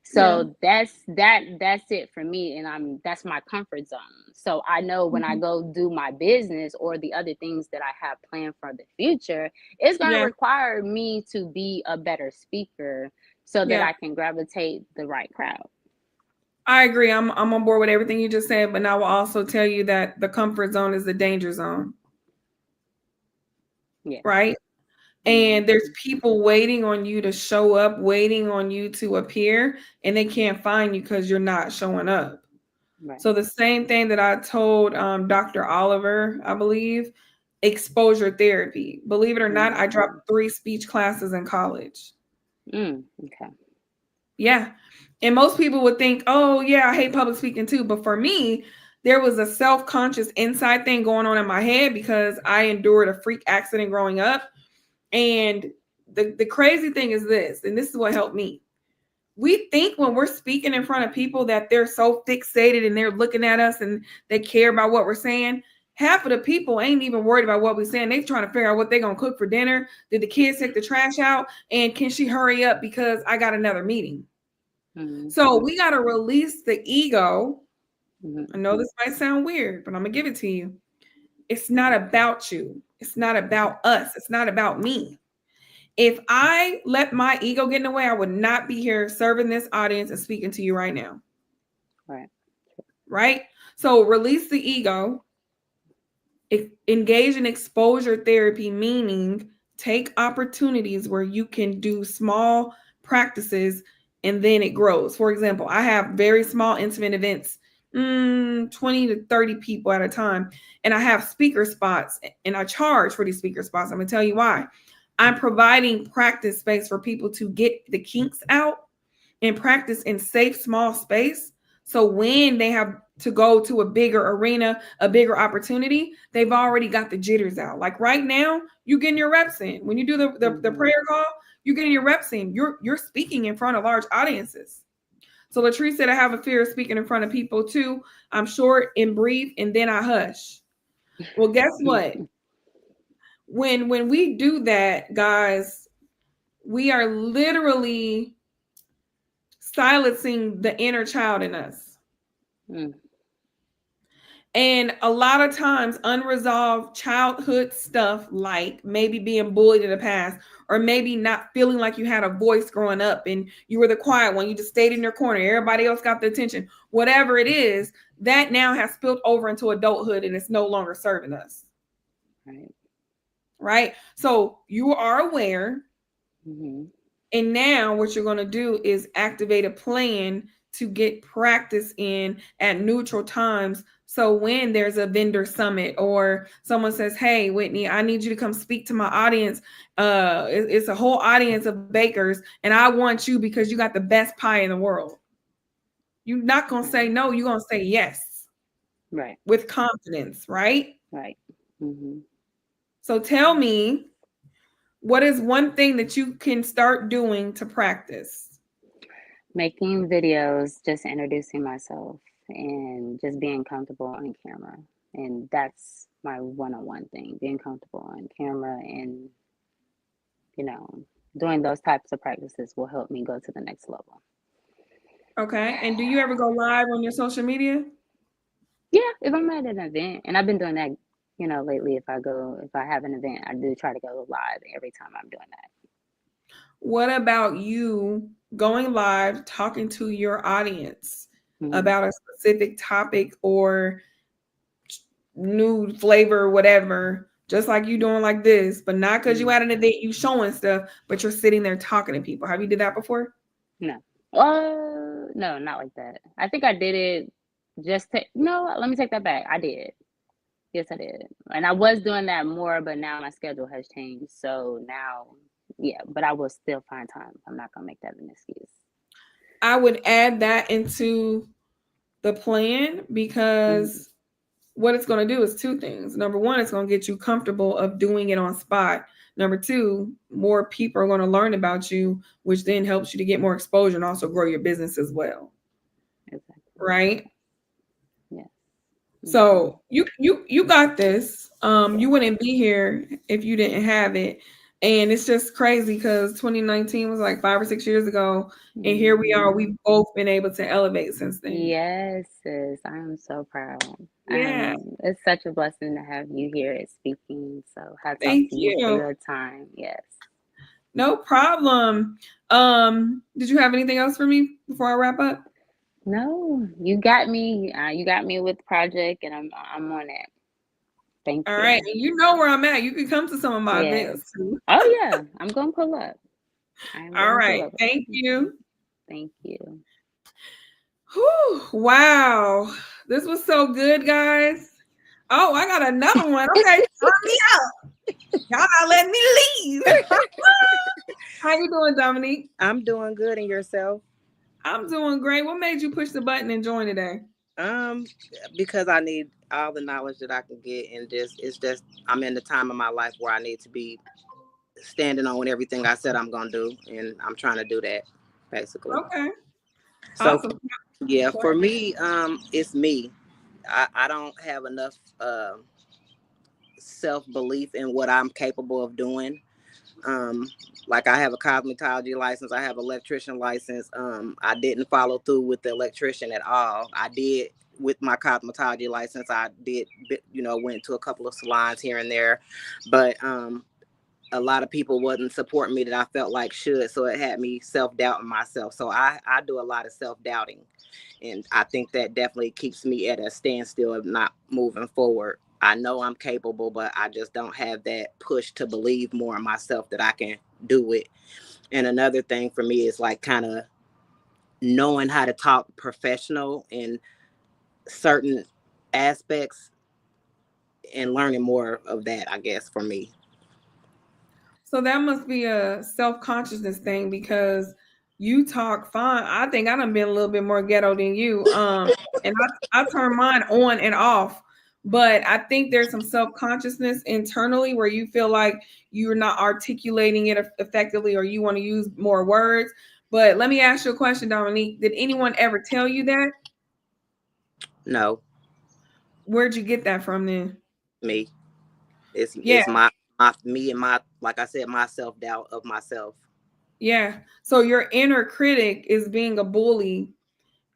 [SPEAKER 5] So that's it for me, and that's my comfort zone. So I know when I go do my business or the other things that I have planned for the future, it's going to require me to be a better speaker so that I can gravitate the right crowd.
[SPEAKER 2] I agree. I'm on board with everything you just said, but I will also tell you that the comfort zone is the danger zone.
[SPEAKER 5] Yeah.
[SPEAKER 2] Right? And there's people waiting on you to show up, waiting on you to appear, and they can't find you because you're not showing up. Right. So the same thing that I told Dr. Oliver, I believe, exposure therapy. Believe it or not, I dropped 3 speech classes in college.
[SPEAKER 5] Okay.
[SPEAKER 2] Yeah. And most people would think, oh, yeah, I hate public speaking too. But for me, there was a self-conscious inside thing going on in my head because I endured a freak accident growing up. And the crazy thing is this, and this is what helped me. We think when we're speaking in front of people that they're so fixated and they're looking at us and they care about what we're saying. Half of the people ain't even worried about what we're saying. They're trying to figure out what they're going to cook for dinner. Did the kids take the trash out? And can she hurry up because I got another meeting? Mm-hmm. So we got to release the ego. Mm-hmm. I know this might sound weird, but I'm going to give it to you. It's not about you. It's not about us. It's not about me. If I let my ego get in the way, I would not be here serving this audience and speaking to you right now. Right. Right? So release the ego. Engage in exposure therapy, meaning take opportunities where you can do small practices and then it grows. For example, I have very small intimate events, 20 to 30 people at a time, and I have speaker spots and I charge for these speaker spots. I'm going to tell you why. I'm providing practice space for people to get the kinks out and practice in safe, small space. So when they have to go to a bigger arena, a bigger opportunity, they've already got the jitters out. Like right now, you getting your reps in. When you do the prayer call, you're getting your reps in. You're speaking in front of large audiences. So Latrice said, I have a fear of speaking in front of people too. I'm short and brief, and then I hush. Well, guess what? When we do that, guys, we are literally silencing the inner child in us. And a lot of times unresolved childhood stuff, like maybe being bullied in the past, or maybe not feeling like you had a voice growing up and you were the quiet one, you just stayed in your corner, everybody else got the attention, whatever it is, that now has spilled over into adulthood and it's no longer serving us. Right? So you are aware. Mm-hmm. And now what you're going to do is activate a plan to get practice in at neutral times. So when there's a vendor summit or someone says, hey, Whitney, I need you to come speak to my audience. It's a whole audience of bakers and I want you because you got the best pie in the world. You're not going to say no. You're going to say yes. Right. With confidence, right? Right. Mm-hmm. So tell me, what is one thing that you can start doing to practice? Making videos, just introducing myself and just being comfortable on camera. And that's my one-on-one thing, being comfortable on camera and, doing those types of practices will help me go to the next level. Okay. And do you ever go live on your social media? Yeah, if I'm at an event, and I've been doing that, lately, if I have an event, I do try to go live every time I'm doing that. What about you going live, talking to your audience about a specific topic or new flavor, whatever, just like you doing like this, but not because you at an event, you showing stuff, but you're sitting there talking to people. Have you did that before? No. No, not like that. I think I did it let me take that back. I did. Yes, I did. And I was doing that more, but now my schedule has changed. So now, yeah, but I will still find time. I'm not going to make that an excuse. I would add that into the plan because what it's going to do is two things. Number one, it's going to get you comfortable of doing it on spot. Number two, more people are going to learn about you, which then helps you to get more exposure and also grow your business as well. Exactly. Right? So you got this. You wouldn't be here if you didn't have it. And it's just crazy because 2019 was like 5 or 6 years ago. And here we are. We've both been able to elevate since then. Yes, sis. I'm so proud. Yeah. It's such a blessing to have you here speaking. So hats off to you for your time. Yes. No problem. Did you have anything else for me before I wrap up? No, you got me. You got me with the project, and I'm on it. Thank you. All right, and you know where I'm at. You can come to some of my events too. Oh yeah, I'm gonna pull up. All right, thank you. Thank you. Whew, wow, this was so good, guys. Oh, I got another one. Okay, turn me out. Y'all not letting me leave. How you doing, Dominique? I'm doing good, and yourself? I'm doing great. What made you push the button and join today? Because I need all the knowledge that I can get, and it's just I'm in the time of my life where I need to be standing on everything I said I'm gonna do, and I'm trying to do that.
[SPEAKER 6] basically.
[SPEAKER 2] Okay.
[SPEAKER 6] So
[SPEAKER 2] Awesome.
[SPEAKER 6] yeah,
[SPEAKER 2] Go
[SPEAKER 6] for
[SPEAKER 2] ahead.
[SPEAKER 6] me, it's me. I don't have enough self-belief in what I'm capable of doing. Um, like I have a cosmetology license, I have an electrician license. I didn't follow through with the electrician at all. I did with my cosmetology license. I did, went to a couple of salons here and there, but a lot of people wasn't supporting me that I felt like should. So it had me self-doubting myself. So I do a lot of self-doubting. And I think that definitely keeps me at a standstill of not moving forward. I know I'm capable, but I just don't have that push to believe more in myself that I can do it. And another thing for me is like kind of knowing how to talk professional in certain aspects and learning more of that, I guess, for me.
[SPEAKER 2] So that must be a self-consciousness thing because you talk fine. I think I done been a little bit more ghetto than you. And I turn mine on and off. But I think there's some self-consciousness internally where you feel like you're not articulating it effectively or you want to use more words. But let me ask you a question, Dominique. Did anyone ever tell you that?
[SPEAKER 6] No,
[SPEAKER 2] Where'd you get that from then?
[SPEAKER 6] me. It's
[SPEAKER 2] Yeah,
[SPEAKER 6] it's my me and my, like I said, my self-doubt of myself.
[SPEAKER 2] yeah. So your inner critic is being a bully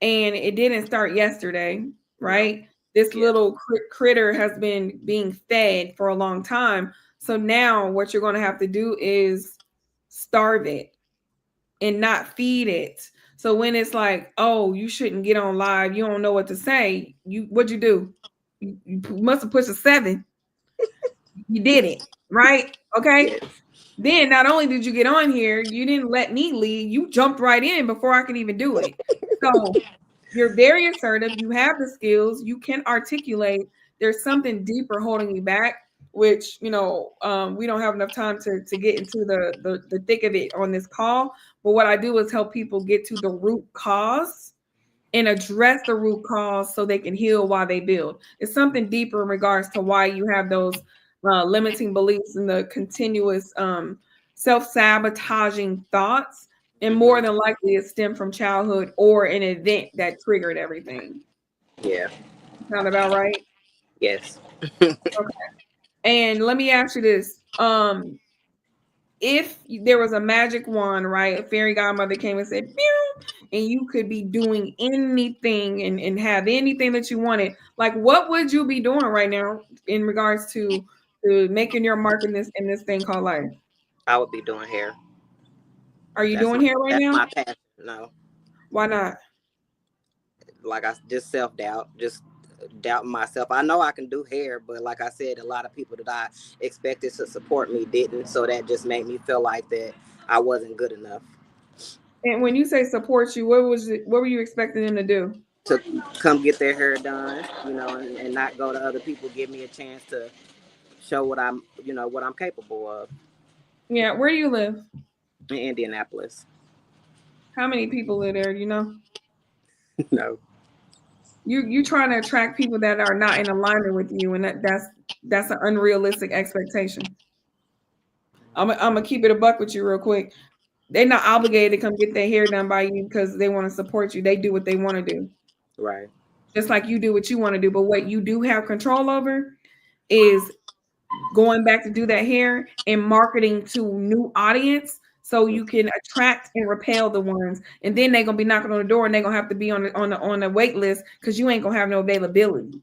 [SPEAKER 2] and it didn't start yesterday,
[SPEAKER 6] No.
[SPEAKER 2] right? This
[SPEAKER 6] Yeah.
[SPEAKER 2] little critter has been being fed for a long time. So now what you're going to have to do is starve it and not feed it. So when it's like, oh, you shouldn't get on live, you don't know what to say. What'd you do? You must have pushed a 7. You did it, right? Okay.
[SPEAKER 6] Yes.
[SPEAKER 2] Then not only did you get on here, you didn't let me lead. You jumped right in before I could even do it. So you're very assertive. You have the skills. You can articulate. There's something deeper holding you back, which we don't have enough time to get into the thick of it on this call. But what I do is help people get to the root cause and address the root cause so they can heal while they build. It's something deeper in regards to why you have those limiting beliefs and the continuous self-sabotaging thoughts. And more than likely it stemmed from childhood or an event that triggered everything.
[SPEAKER 6] Yeah.
[SPEAKER 2] Sound about right?
[SPEAKER 6] Yes.
[SPEAKER 2] Okay. And let me ask you this. If there was a magic wand, right? A fairy godmother came and said, "Meow," and you could be doing anything and have anything that you wanted, like what would you be doing right now in regards to making your mark in this thing called life?
[SPEAKER 6] I would be doing hair.
[SPEAKER 2] Are you
[SPEAKER 6] That's
[SPEAKER 2] doing hair right
[SPEAKER 6] that's
[SPEAKER 2] now?
[SPEAKER 6] my passion. No,
[SPEAKER 2] Why not?
[SPEAKER 6] like I just self-doubt, just doubting myself. I know I can do hair, but like I said, a lot of people that I expected to support me didn't. So that just made me feel like that I wasn't good enough
[SPEAKER 2] And when you say support you, what were you expecting them to do?
[SPEAKER 6] to come get their hair done, and not go to other people. Give me a chance to show what I'm capable of.
[SPEAKER 2] Yeah, where do you live?
[SPEAKER 6] In Indianapolis.
[SPEAKER 2] How many people live there? You know,
[SPEAKER 6] No.
[SPEAKER 2] you trying to attract people that are not in alignment with you, and that's an unrealistic expectation. I'm gonna keep it a buck with you real quick. They're not obligated to come get their hair done by you because they want to support you. They do what they want to do,
[SPEAKER 6] Right.
[SPEAKER 2] just like you do what you want to do. But what you do have control over is going back to do that hair and marketing to new audience so you can attract and repel the ones. And then they're gonna be knocking on the door and they're gonna have to be on the wait list because you ain't gonna have no availability.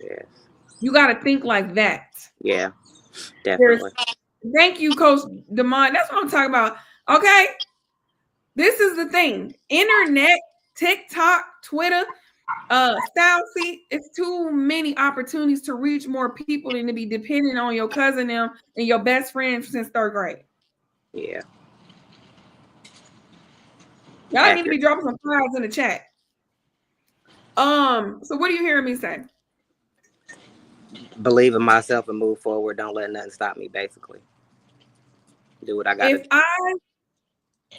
[SPEAKER 6] Yes.
[SPEAKER 2] You gotta think like that.
[SPEAKER 6] Yeah.
[SPEAKER 2] There's
[SPEAKER 6] Definitely.
[SPEAKER 2] Thank you, Coach Demond. That's what I'm talking about. Okay. This is the thing. Internet, TikTok, Twitter, see, it's too many opportunities to reach more people than to be dependent on your cousin them and your best friend since 3rd grade.
[SPEAKER 6] Yeah.
[SPEAKER 2] Y'all need to
[SPEAKER 6] Accurate.
[SPEAKER 2] be dropping some files in the chat. So what are you hearing me say?
[SPEAKER 6] Believe in myself and move forward. Don't let nothing stop me, basically. Do what I gotta do.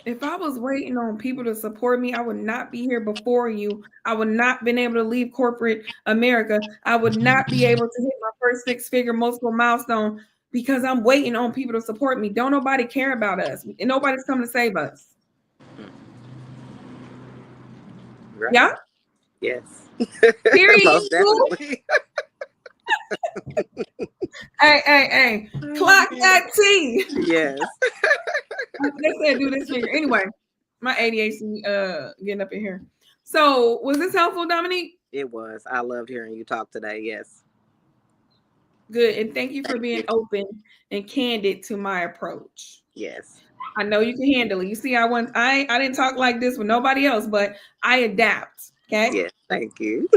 [SPEAKER 2] If I was waiting on people to support me, I would not be here before you. I would not been able to leave corporate America. I would not be able to hit my first 6-figure multiple milestone because I'm waiting on people to support me. Don't nobody care about us. And nobody's coming to save us.
[SPEAKER 6] Right.
[SPEAKER 2] Yeah.
[SPEAKER 6] Yes.
[SPEAKER 2] Period.
[SPEAKER 6] Most definitely.
[SPEAKER 2] Hey. Clock that T.
[SPEAKER 6] Yes.
[SPEAKER 2] They said do this finger. Anyway, my ADHD getting up in here. So was this helpful, Dominique?
[SPEAKER 6] It was. I loved hearing you talk today. Yes.
[SPEAKER 2] Good. And thank you for
[SPEAKER 6] Thank
[SPEAKER 2] being
[SPEAKER 6] you.
[SPEAKER 2] open and candid to my approach.
[SPEAKER 6] Yes.
[SPEAKER 2] I know you can handle it. You see, I didn't talk like this with nobody else, but I adapt. Okay.
[SPEAKER 6] Yes. Thank you.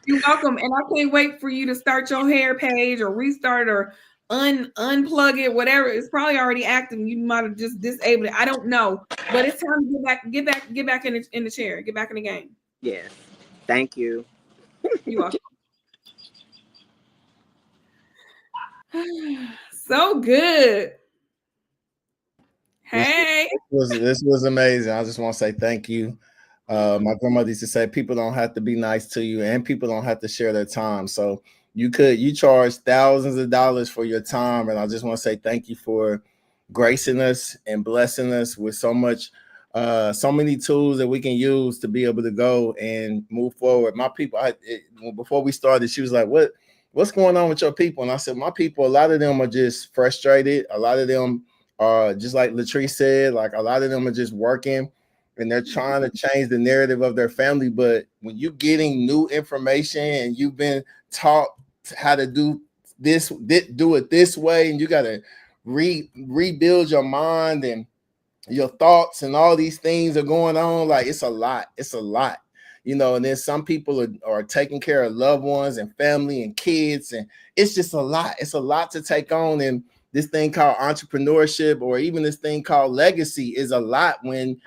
[SPEAKER 2] You're welcome. And I can't wait for you to start your hair page or restart or unplug it, whatever. It's probably already active. You might have just disabled it. I don't know. But it's time to get back in the chair, get back in the game.
[SPEAKER 6] Yes. Thank you.
[SPEAKER 2] You're welcome. So good. Hey.
[SPEAKER 1] This was amazing. I just want to say thank you. My grandmother used to say people don't have to be nice to you and people don't have to share their time. So you charge thousands of dollars for your time. And I just want to say thank you for gracing us and blessing us with so many tools that we can use to be able to go and move forward. My people, before we started, she was like, what's going on with your people? And I said, my people, a lot of them are just frustrated. A lot of them are just like Latrice said, like a lot of them are just working and they're trying to change the narrative of their family. But when you're getting new information and you've been taught how to do it this way, and you got to rebuild your mind and your thoughts and all these things are going on, like it's a lot. And then some people are taking care of loved ones and family and kids, and it's just a lot. It's a lot to take on. And this thing called entrepreneurship, or even this thing called legacy, is a lot. When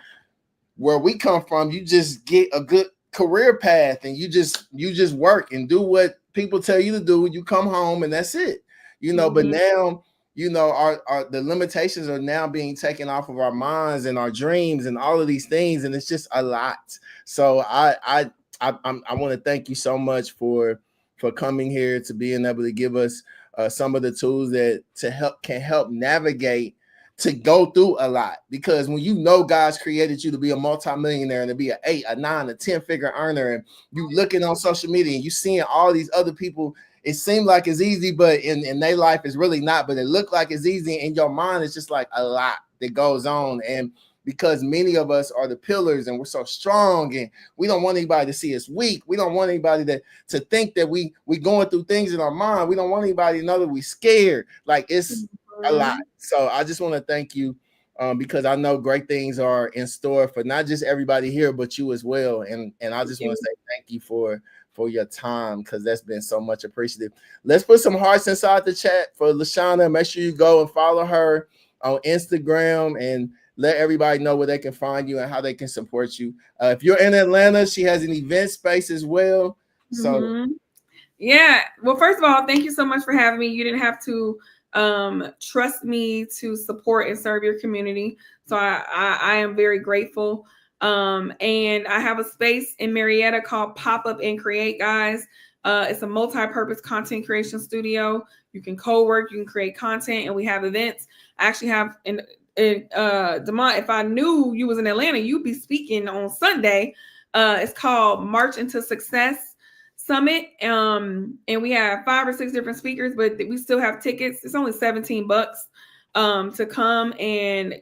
[SPEAKER 1] where we come from, you just get a good career path and you just work and do what people tell you to do. You come home and that's it. But now, our the limitations are now being taken off of our minds and our dreams and all of these things, and it's just a lot. So I want to thank you so much for coming here, to being able to give us some of the tools that can help navigate to go through a lot. Because when God's created you to be a multimillionaire and to be an 8, a 9, a 10-figure earner, and you looking on social media and you seeing all these other people, it seemed like it's easy, but in their life it's really not. But it looked like it's easy. In your mind, it's just like a lot that goes on. And because many of us are the pillars and we're so strong and we don't want anybody to see us weak. We don't want anybody to think that we going through things in our mind. We don't want anybody to know that we scared. Like, it's a lot. So I just want to thank you, because I know great things are in store for not just everybody here, but you as well. And I just want to say thank you for your time, because that's been so much appreciated. Let's put some hearts inside the chat for LaShawna. Make sure you go and follow her on Instagram and let everybody know where they can find you and how they can support you. If you're in Atlanta, she has an event space as well. So
[SPEAKER 2] yeah. Well, first of all, thank you so much for having me. You didn't have to trust me to support and serve your community. So I am very grateful. And I have a space in Marietta called Pop Up and Create, guys. It's a multi-purpose content creation studio. You can co-work, you can create content, and we have events. I actually have Demont, if I knew you was in Atlanta, you'd be speaking on Sunday. It's called March into Success Summit. And we have 5 or 6 different speakers, but we still have tickets. It's only $17 to come and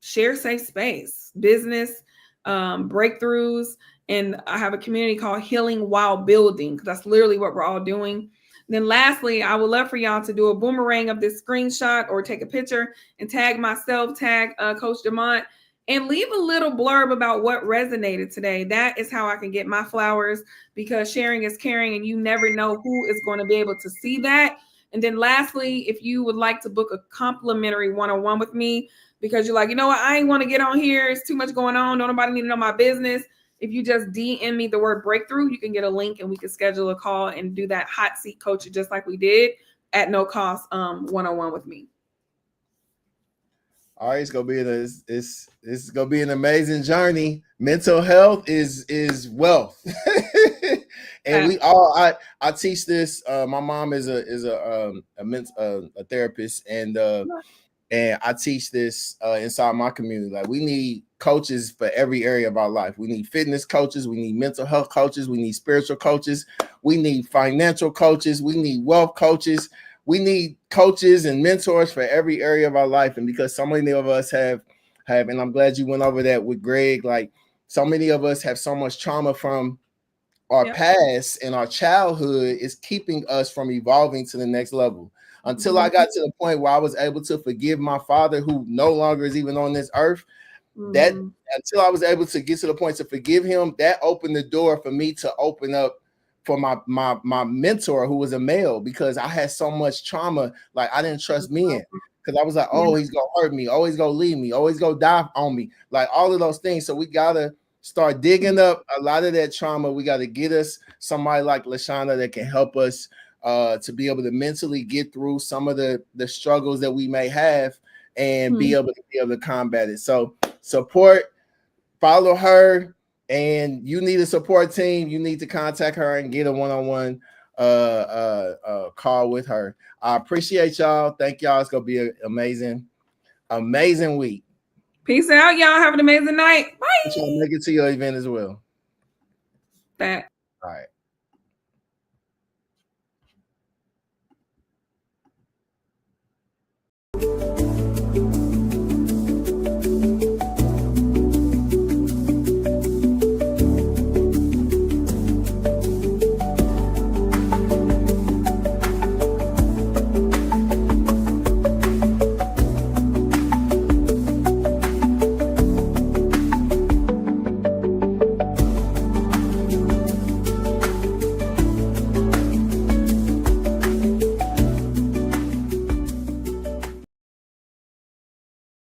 [SPEAKER 2] share safe space, business, breakthroughs. And I have a community called Healing While Building. That's literally what we're all doing. And then lastly, I would love for y'all to do a boomerang of this screenshot or take a picture and tag myself, tag Coach Demont, and leave a little blurb about what resonated today. That is how I can get my flowers, because sharing is caring and you never know who is going to be able to see that. And then lastly, if you would like to book a complimentary one-on-one with me, because you're like, you know what, I ain't want to get on here. It's too much going on. Don't nobody need to know my business. If you just DM me the word breakthrough, you can get a link and we can schedule a call and do that hot seat coaching just like we did at no cost, one-on-one with me.
[SPEAKER 1] All right, it's gonna be an amazing journey. Mental health is wealth, and we all. I teach this. My mom is a therapist, and And I teach this inside my community. Like, we need coaches for every area of our life. We need fitness coaches. We need mental health coaches. We need spiritual coaches. We need financial coaches. We need wealth coaches. We need coaches and mentors for every area of our life. And because so many of us have, and I'm glad you went over that with Greg, like, so many of us have so much trauma from our past and our childhood is keeping us from evolving to the next level. Until I got to the point where I was able to forgive my father, who no longer is even on this earth, that until I was able to get to the point to forgive him, that opened the door for me to open up for my mentor, who was a male, because I had so much trauma. Like, I didn't trust men, because I was like, oh, he's gonna hurt me, always gonna leave me, always gonna die on me, like all of those things. So we gotta start digging up a lot of that trauma. We got to get us somebody like LaShawna that can help us to be able to mentally get through some of the struggles that we may have and be able to combat it. So support, follow her, and you need a support team. You need to contact her and get a one-on-one call with her. I appreciate y'all. Thank y'all. It's gonna be an amazing week.
[SPEAKER 2] Peace out, y'all. Have an amazing night. Bye.
[SPEAKER 1] Make it to your event as well.
[SPEAKER 2] That.
[SPEAKER 1] All right.